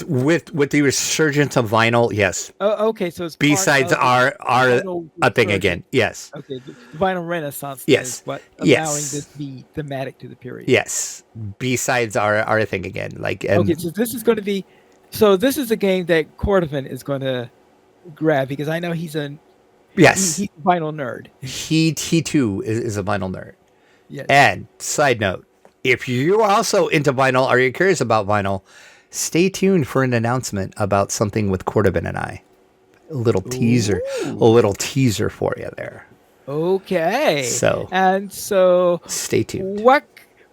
the resurgence of vinyl, yes. Oh, okay, so it's part B-sides of the are vinyl a thing resurgence. again. Yes. Okay, the vinyl renaissance then Yes. is what allowing Yes. this to be thematic to the period. Yes. B-sides are a thing again. Like, and Okay, so this is going to be, so this is a game that Cordovan is going to grab because I know he's a yes, he's a vinyl nerd. he too is a vinyl nerd. Yes. And side note, if you're also into vinyl or you're curious about vinyl, stay tuned for an announcement about something with Cordovan and I. A little teaser for you there. Okay. So stay tuned.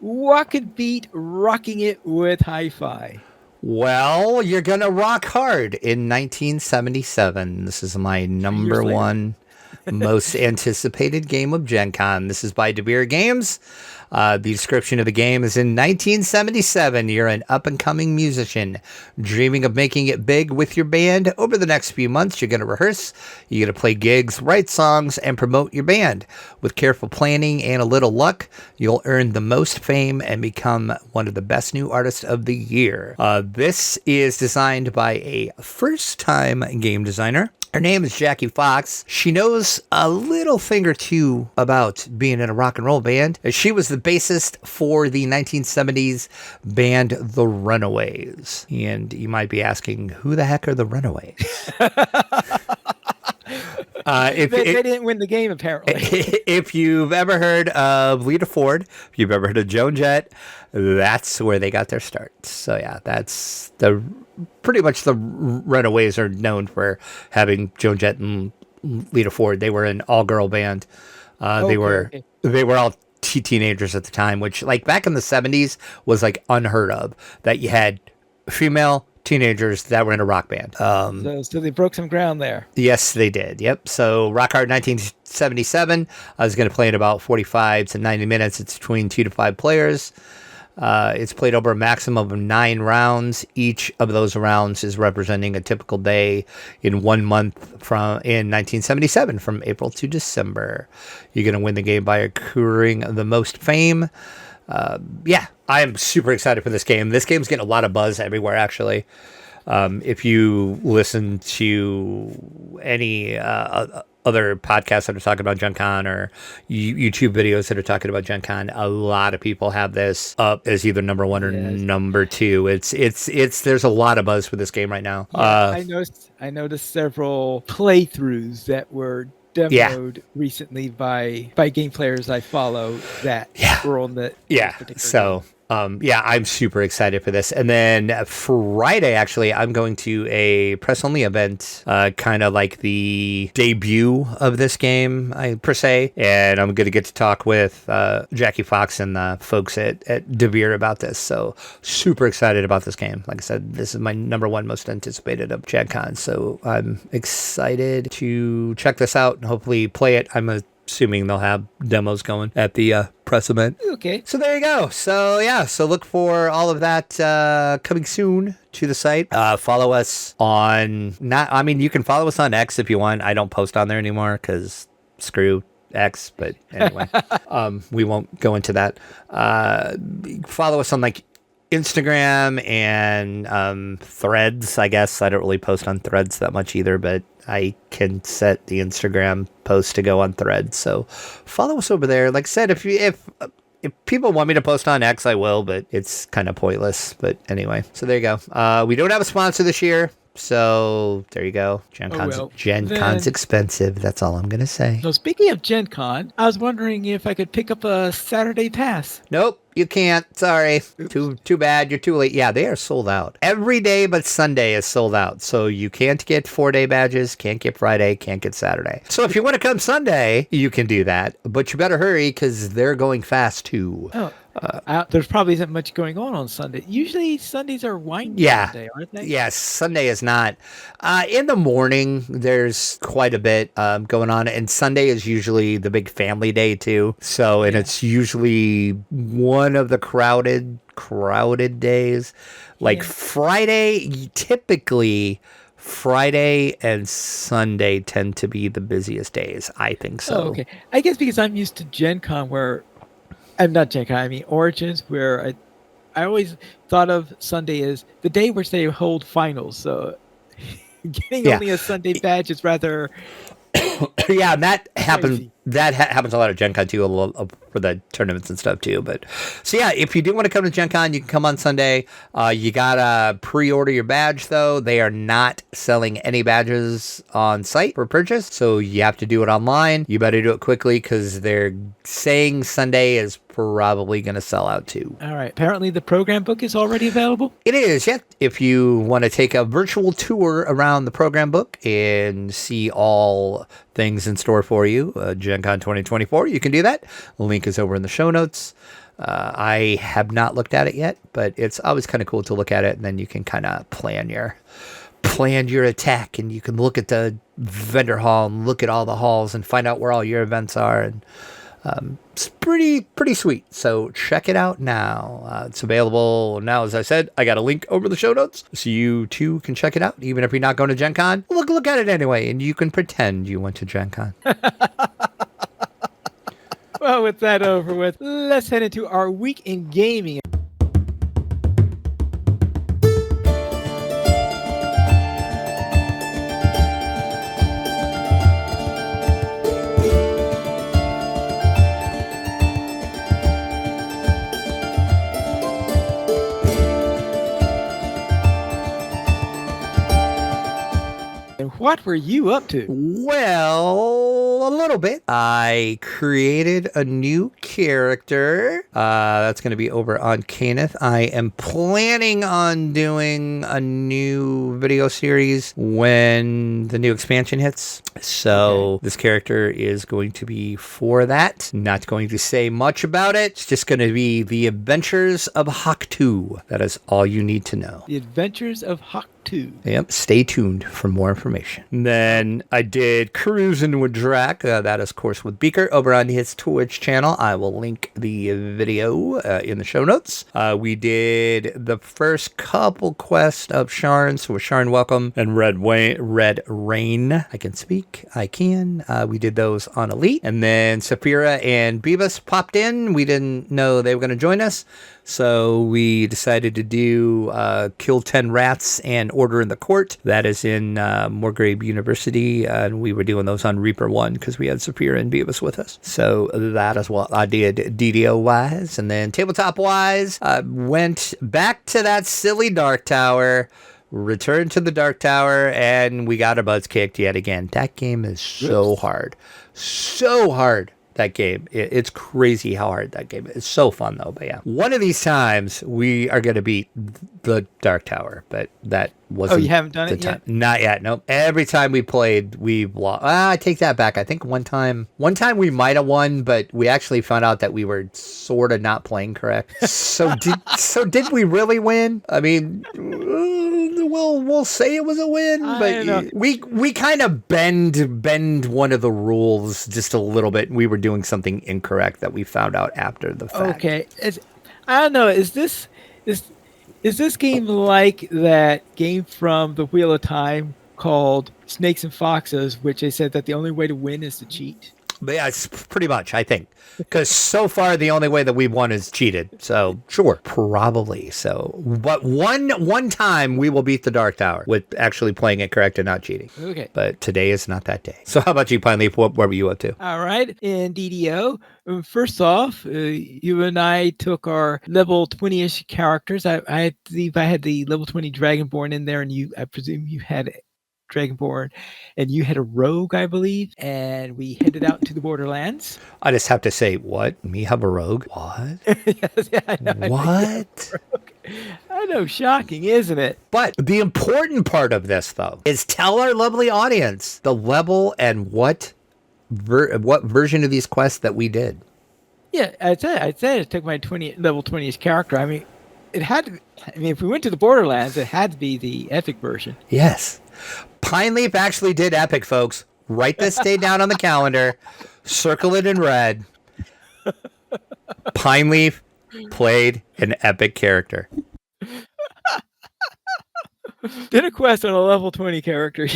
What could beat rocking it with hi-fi? Well, you're gonna rock hard in 1977. This is my number one most anticipated game of Gen Con. This is by DeBeer Games. The description of the game is in 1977. You're an up-and-coming musician dreaming of making it big with your band. Over the next few months, you're going to rehearse, you're going to play gigs, write songs, and promote your band. With careful planning and a little luck, you'll earn the most fame and become one of the best new artists of the year. This is designed by a first-time game designer. Her name is Jackie Fox. She knows a little thing or two about being in a rock and roll band. She was the bassist for the 1970s band The Runaways. And you might be asking, who the heck are The Runaways? They didn't win the game, apparently. If you've ever heard of Lita Ford, if you've ever heard of Joan Jett, that's where they got their start. So yeah, that's pretty much the Runaways are known for having Joan Jett and Lita Ford. They were an all-girl band. They were all teenagers at the time, which like back in the 70s was like unheard of that you had female teenagers that were in a rock band. So they broke some ground there. Yes, they did. Yep. So Rock Hard 1977. I was going to play in about 45 to 90 minutes. It's between 2 to 5 players. It's played over a maximum of 9 rounds. Each of those rounds is representing a typical day in 1 month in 1977, from April to December. You're going to win the game by accruing the most fame. Yeah, I'm super excited for this game. This game's getting a lot of buzz everywhere, actually. If you listen to any other podcasts that are talking about Gen Con or YouTube videos that are talking about Gen Con, a lot of people have this up as either number 1 or number 2. It's there's a lot of buzz for this game right now. Yeah, I noticed several playthroughs that were demoed recently by game players I follow that were on the so game. I'm super excited for this. And then Friday, actually, I'm going to a press-only event, kind of like the debut of this game, per se. And I'm going to get to talk with Jackie Fox and the folks at DeBeer about this. So super excited about this game. Like I said, this is my number 1 most anticipated of Gen Con. So I'm excited to check this out and hopefully play it. I'm assuming they'll have demos going at the press event. Okay. So there you go. So yeah, so look for all of that coming soon to the site. Follow us on, you can follow us on X if you want. I don't post on there anymore because screw X, but anyway, we won't go into that. Follow us on like Instagram and Threads, I guess. I don't really post on Threads that much either, but I can set the Instagram post to go on Threads. So follow us over there. Like I said, if people want me to post on X, I will, but it's kind of pointless. But anyway, so there you go. We don't have a sponsor this year. So there you go. Gen Con's expensive. That's all I'm going to say. So speaking of Gen Con, I was wondering if I could pick up a Saturday pass. Nope, you can't. Sorry. Too bad. You're too late. Yeah, they are sold out. Every day but Sunday is sold out. So you can't get 4-day badges, can't get Friday, can't get Saturday. So if you want to come Sunday, you can do that. But you better hurry because they're going fast too. Oh. There's probably isn't much going on Sunday. Usually Sundays are wine day, aren't they? Yes, Sunday is not. In the morning, there's quite a bit going on, and Sunday is usually the big family day too. So, and it's usually one of the crowded days. Like Friday, typically Friday and Sunday tend to be the busiest days. I think so. Oh, okay. I guess because I'm used to Gen Con where I'm not Gen Con, I mean Origins, where I always thought of Sunday as the day which they hold finals. So getting only a Sunday badge is rather yeah, and that happens. crazy. That happens a lot at Gen Con too, for the tournaments and stuff too. But so yeah, if you do want to come to Gen Con, you can come on Sunday. You gotta pre-order your badge though. They are not selling any badges on site for purchase, so you have to do it online. You better do it quickly because they're saying Sunday is probably going to sell out too. All right. Apparently, the program book is already available. It is, yeah. If you want to take a virtual tour around the program book and see all things in store for you, Gen Con 2024, you can do that. The link is over in the show notes. I have not looked at it yet, but it's always kind of cool to look at it, and then you can kind of plan your attack, and you can look at the vendor hall and look at all the halls and find out where all your events are, and it's pretty sweet. So check it out now. It's available now. As I said, I got a link over the show notes, so you too can check it out. Even if you're not going to Gen Con, look at it anyway, and you can pretend you went to Gen Con. Well, with that over with, let's head into our week in gaming. What were you up to? Well, a little bit. I created a new character. That's going to be over on Caneth. I am planning on doing a new video series when the new expansion hits. So This character is going to be for that. Not going to say much about it. It's just going to be the Adventures of Hawk 2. That is all you need to know. The Adventures of Hawk 2. Yep, stay tuned for more information. And then I did Cruising with Drac. That is, of course, with Beaker over on his Twitch channel. I will link the video in the show notes. We did the first couple quests of Sharn. So with Sharn Welcome and Red Rain. I can speak. I can. We did those on Elite. And then Saphira and Beavis popped in. We didn't know they were going to join us. So we decided to do Kill 10 Rats and Order in the Court. That is in Morgrave University. And we were doing those on Reaper 1 because we had Saphira and Beavis with us. So that is what I did DDO-wise. And then tabletop-wise, went back to that silly Dark Tower, returned to the Dark Tower, and we got our butts kicked yet again. That game is so hard. So hard. That game. It's crazy how hard that game is. It's so fun, though. But yeah, one of these times we are going to beat the Dark Tower, but that wasn't. Oh, you haven't done it yet? Not yet. Nope. Every time we played, we've lost. I take that back. I think one time we might have won, but we actually found out that we were sort of not playing correct. So did we really win? I mean, we'll say it was a win, but we kind of bend one of the rules just a little bit. We were doing something incorrect that we found out after the fact. Okay, I don't know. Is this game like that game from the Wheel of Time called Snakes and Foxes, which they said that the only way to win is to cheat? But yeah, it's pretty much, I think. Because so far, the only way that we've won is cheated. So, sure, probably. So, but one time we will beat the Dark Tower with actually playing it correct and not cheating. Okay. But today is not that day. So, how about you, Pine Leaf? What were you up to? All right. In DDO, first off, you and I took our level 20-ish characters. I believe I had the level 20 Dragonborn in there, and I presume you had Dragonborn, and you had a rogue, I believe, and we headed out to the Borderlands. I just have to say, what? Me have a rogue? What? Yes, yeah, I know. What? I know, shocking, isn't it? But the important part of this, though, is tell our lovely audience the level and what version of these quests that we did. Yeah, I said it took my level 20th character. I mean, it had to be, if we went to the Borderlands, it had to be the epic version. Yes. Pine Leaf actually did epic, folks. Write this day down on the calendar. Circle it in red. Pine Leaf played an epic character. Did a quest on a level 20 character.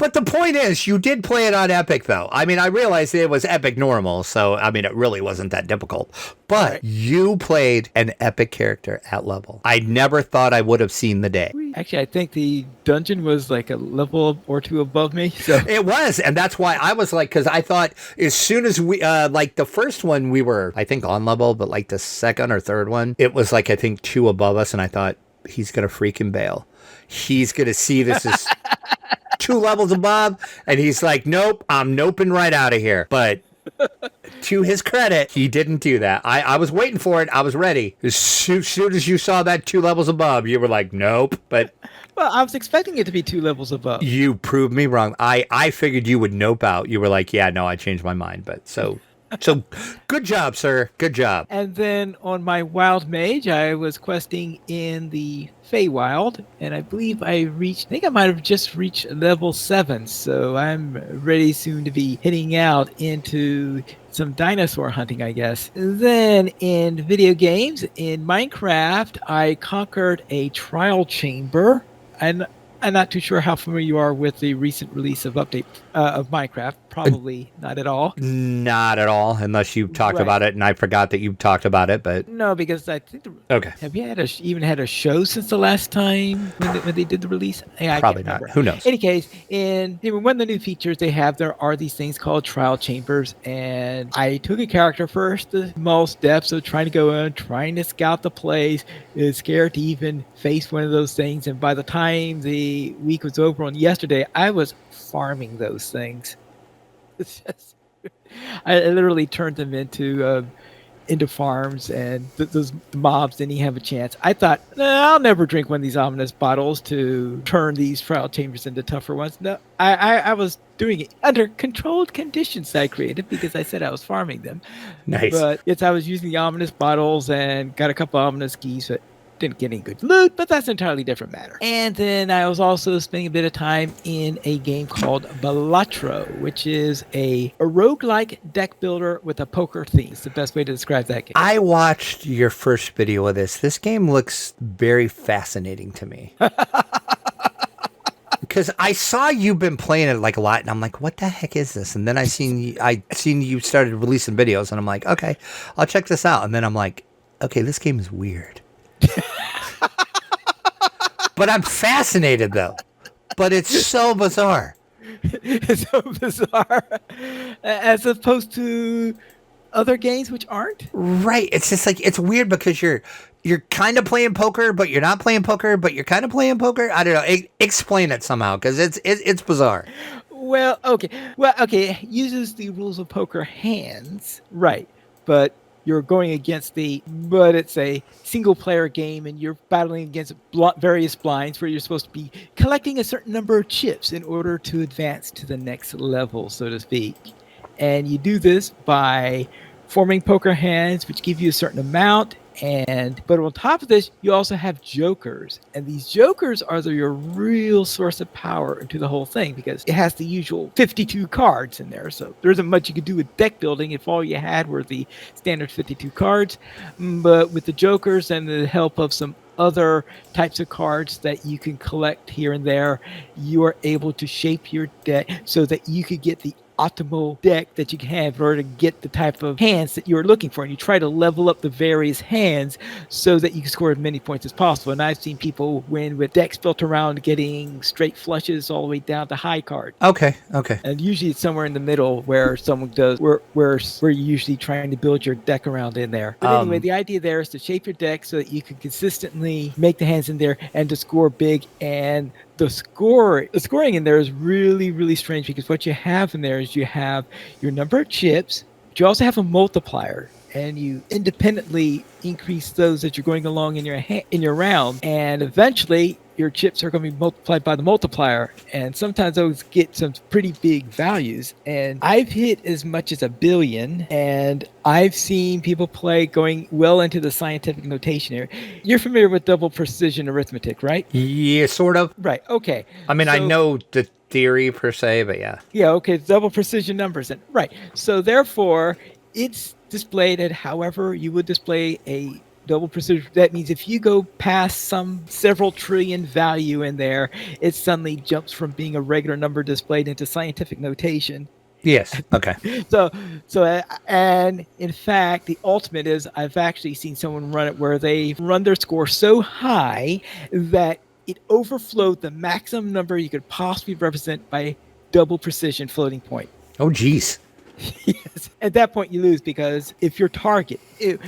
But the point is, you did play it on Epic, though. I mean, I realized it was Epic normal, so, I mean, it really wasn't that difficult. But you played an Epic character at level. I never thought I would have seen the day. Actually, I think the dungeon was like a level or two above me. So it was, and that's why I was like, because I thought as soon as we, like the first one, we were, I think, on level, but like the second or third one, it was like, I think, 2 above us, and I thought, he's going to freaking bail. He's going to see this as 2 levels above, and he's like, nope, I'm noping right out of here. But to his credit, he didn't do that. I was waiting for it. I was ready. As soon as you saw that 2 levels above, you were like, nope. But well, I was expecting it to be 2 levels above. You proved me wrong. I figured you would nope out. You were like, yeah, no, I changed my mind. But so good job, sir. Good job. And then on my Wild Mage, I was questing in the Feywild, and I believe I think I might have just reached level 7, so I'm ready soon to be heading out into some dinosaur hunting, I guess. Then in video games, in Minecraft, I conquered a trial chamber, and I'm not too sure how familiar you are with the recent release of update of Minecraft. Probably not at all. Not at all, unless you talked about it, and I forgot that you talked about it. But no, because I think. Okay. Have you even had a show since the last time when they did the release? Yeah, probably not. Who knows? In any case, one of the new features they have, there are these things called trial chambers, and I took a character first, the small steps of trying to go in, trying to scout the place, is scared to even face one of those things, and by the time the week was over on yesterday, I was farming those things. It's just, I literally turned them into farms, and those mobs didn't even have a chance. I thought, I'll never drink one of these ominous bottles to turn these trial chambers into tougher ones. No, I was doing it under controlled conditions that I created because I said I was farming them. Nice. But I was using the ominous bottles and got a couple of ominous keys, but didn't get any good loot, but that's an entirely different matter. And then I was also spending a bit of time in a game called Warcrow, which is a roguelike deck builder with a poker theme. It's the best way to describe that game. I watched your first video of this. This game looks very fascinating to me. Because I saw you've been playing it like a lot, and I'm like, what the heck is this? And then I seen you started releasing videos, and I'm like, okay, I'll check this out. And then I'm like, okay, this game is weird. But I'm fascinated, though. But it's so bizarre. It's so bizarre. As opposed to other games which aren't? Right. It's just like, it's weird because you're kind of playing poker, but you're not playing poker, but you're kind of playing poker. I don't know. Explain it somehow, because it's bizarre. Well, okay. It uses the rules of poker hands, right. But you're going against but it's a single player game, and you're battling against various blinds where you're supposed to be collecting a certain number of chips in order to advance to the next level, so to speak. And you do this by forming poker hands, which give you a certain amount. But on top of this, you also have jokers, and these jokers are your real source of power into the whole thing, because it has the usual 52 cards in there. So there isn't much you could do with deck building if all you had were the standard 52 cards. But with the jokers and the help of some other types of cards that you can collect here and there, you are able to shape your deck so that you could get the optimal deck that you can have in order to get the type of hands that you're looking for. And you try to level up the various hands so that you can score as many points as possible. And I've seen people win with decks built around getting straight flushes all the way down to high cards. Okay. And usually it's somewhere in the middle where someone does, where you're usually trying to build your deck around in there. But anyway, the idea there is to shape your deck so that you can consistently make the hands in there and to score big. And the scoring in there is really, really strange, because what you have in there is you have your number of chips, but you also have a multiplier, and you independently increase those as you're going along in your round, and eventually your chips are going to be multiplied by the multiplier, and sometimes those get some pretty big values. And I've hit as much as 1 billion, and I've seen people play going well into the scientific notation area. You're familiar with double precision arithmetic, right? Yeah, sort of. Right, okay. I mean, I know the theory per se, but yeah. Yeah, okay, double precision numbers. Right, so therefore, it's displayed at however you would display a Double precision. That means if you go past some several trillion value in there, it suddenly jumps from being a regular number displayed into scientific notation. Yes. Okay. And in fact, the ultimate is I've actually seen someone run it where they run their score so high that it overflowed the maximum number you could possibly represent by double precision floating point. Oh, geez. Yes. At that point, you lose because if your target is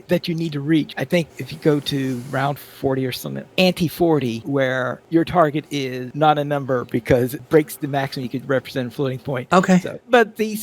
that you need to reach, I think if you go to round 40 or something, ante 40, where your target is not a number because it breaks the maximum you could represent a floating point. Okay. But the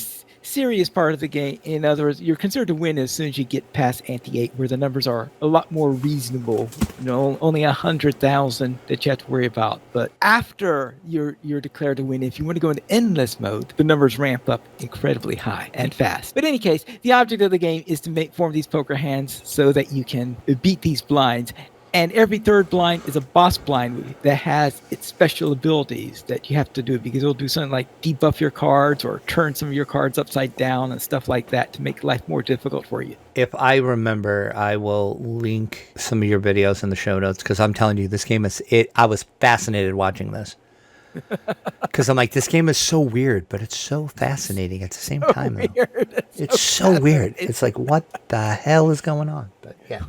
serious part of the game, in other words, you're considered to win as soon as you get past ante 8, where the numbers are a lot more reasonable. Only 100,000 that you have to worry about. But after you're declared to win, if you want to go into endless mode, the numbers ramp up incredibly high and fast. But in any case, the object of the game is to form these poker hands so that you can beat these blinds. And every third blind is a boss blind that has its special abilities that you have to do, because it'll do something like debuff your cards or turn some of your cards upside down and stuff like that to make life more difficult for you. If I remember, I will link some of your videos in the show notes, because I'm telling you, this game I was fascinated watching this. Because I'm like, this game is so weird, but it's so fascinating at the same time. It's so weird. It's like, what the hell is going on? But yeah.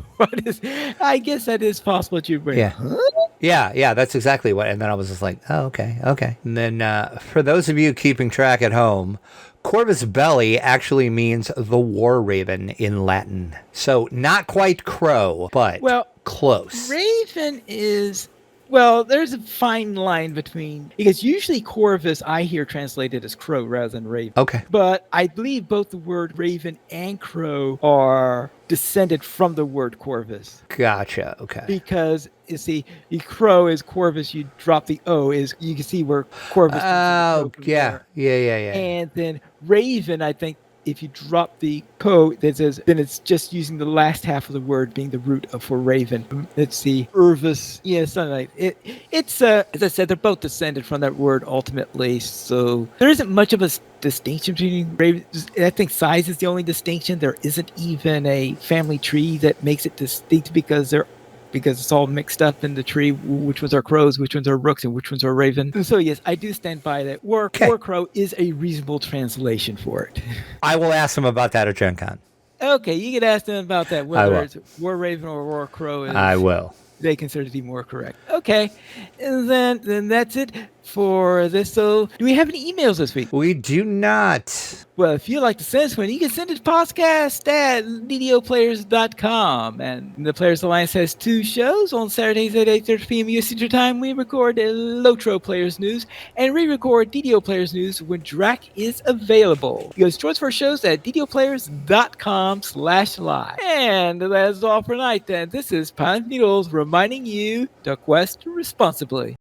I guess that is possible to bring. Yeah. Huh? Yeah, that's exactly what. And then I was just like, oh, okay. And then for those of you keeping track at home, Corvus Belli actually means the war raven in Latin. So not quite crow, but close. Raven is... Well, there's a fine line between, because usually Corvus I hear translated as crow rather than raven. Okay. But I believe both the word raven and crow are descended from the word Corvus. Gotcha. Okay. Because you see, the crow is Corvus. You drop the O, is you can see where Corvus. Oh, yeah. And then raven, I think, if you drop the co, then it's just using the last half of the word being the root for raven. Let's see, Urvus, something like it. It's as I said, they're both descended from that word ultimately. So there isn't much of a distinction between ravens. I think size is the only distinction. There isn't even a family tree that makes it distinct because it's all mixed up in the tree, which ones are crows, which ones are rooks, and which ones are raven. So yes, I do stand by that. Warcrow is a reasonable translation for it. I will ask them about that at Gen Con. Okay, you can ask them about that, whether it's War Raven or Warcrow. I will. They consider to be more correct. Okay, and then that's it for this. So, do we have any emails this week? We do not. Well, if you'd like to send us one, you can send it to podcast at ddoplayers.com. And the Players Alliance has 2 shows. On Saturdays at 8:30 p.m. US Central Time, we record Lotro Players News and re-record DDO Players News when Drac is available. You can join us for shows at ddoplayers.com/live. And that's all for tonight then. This is Pine Needles reminding you to quest responsibly.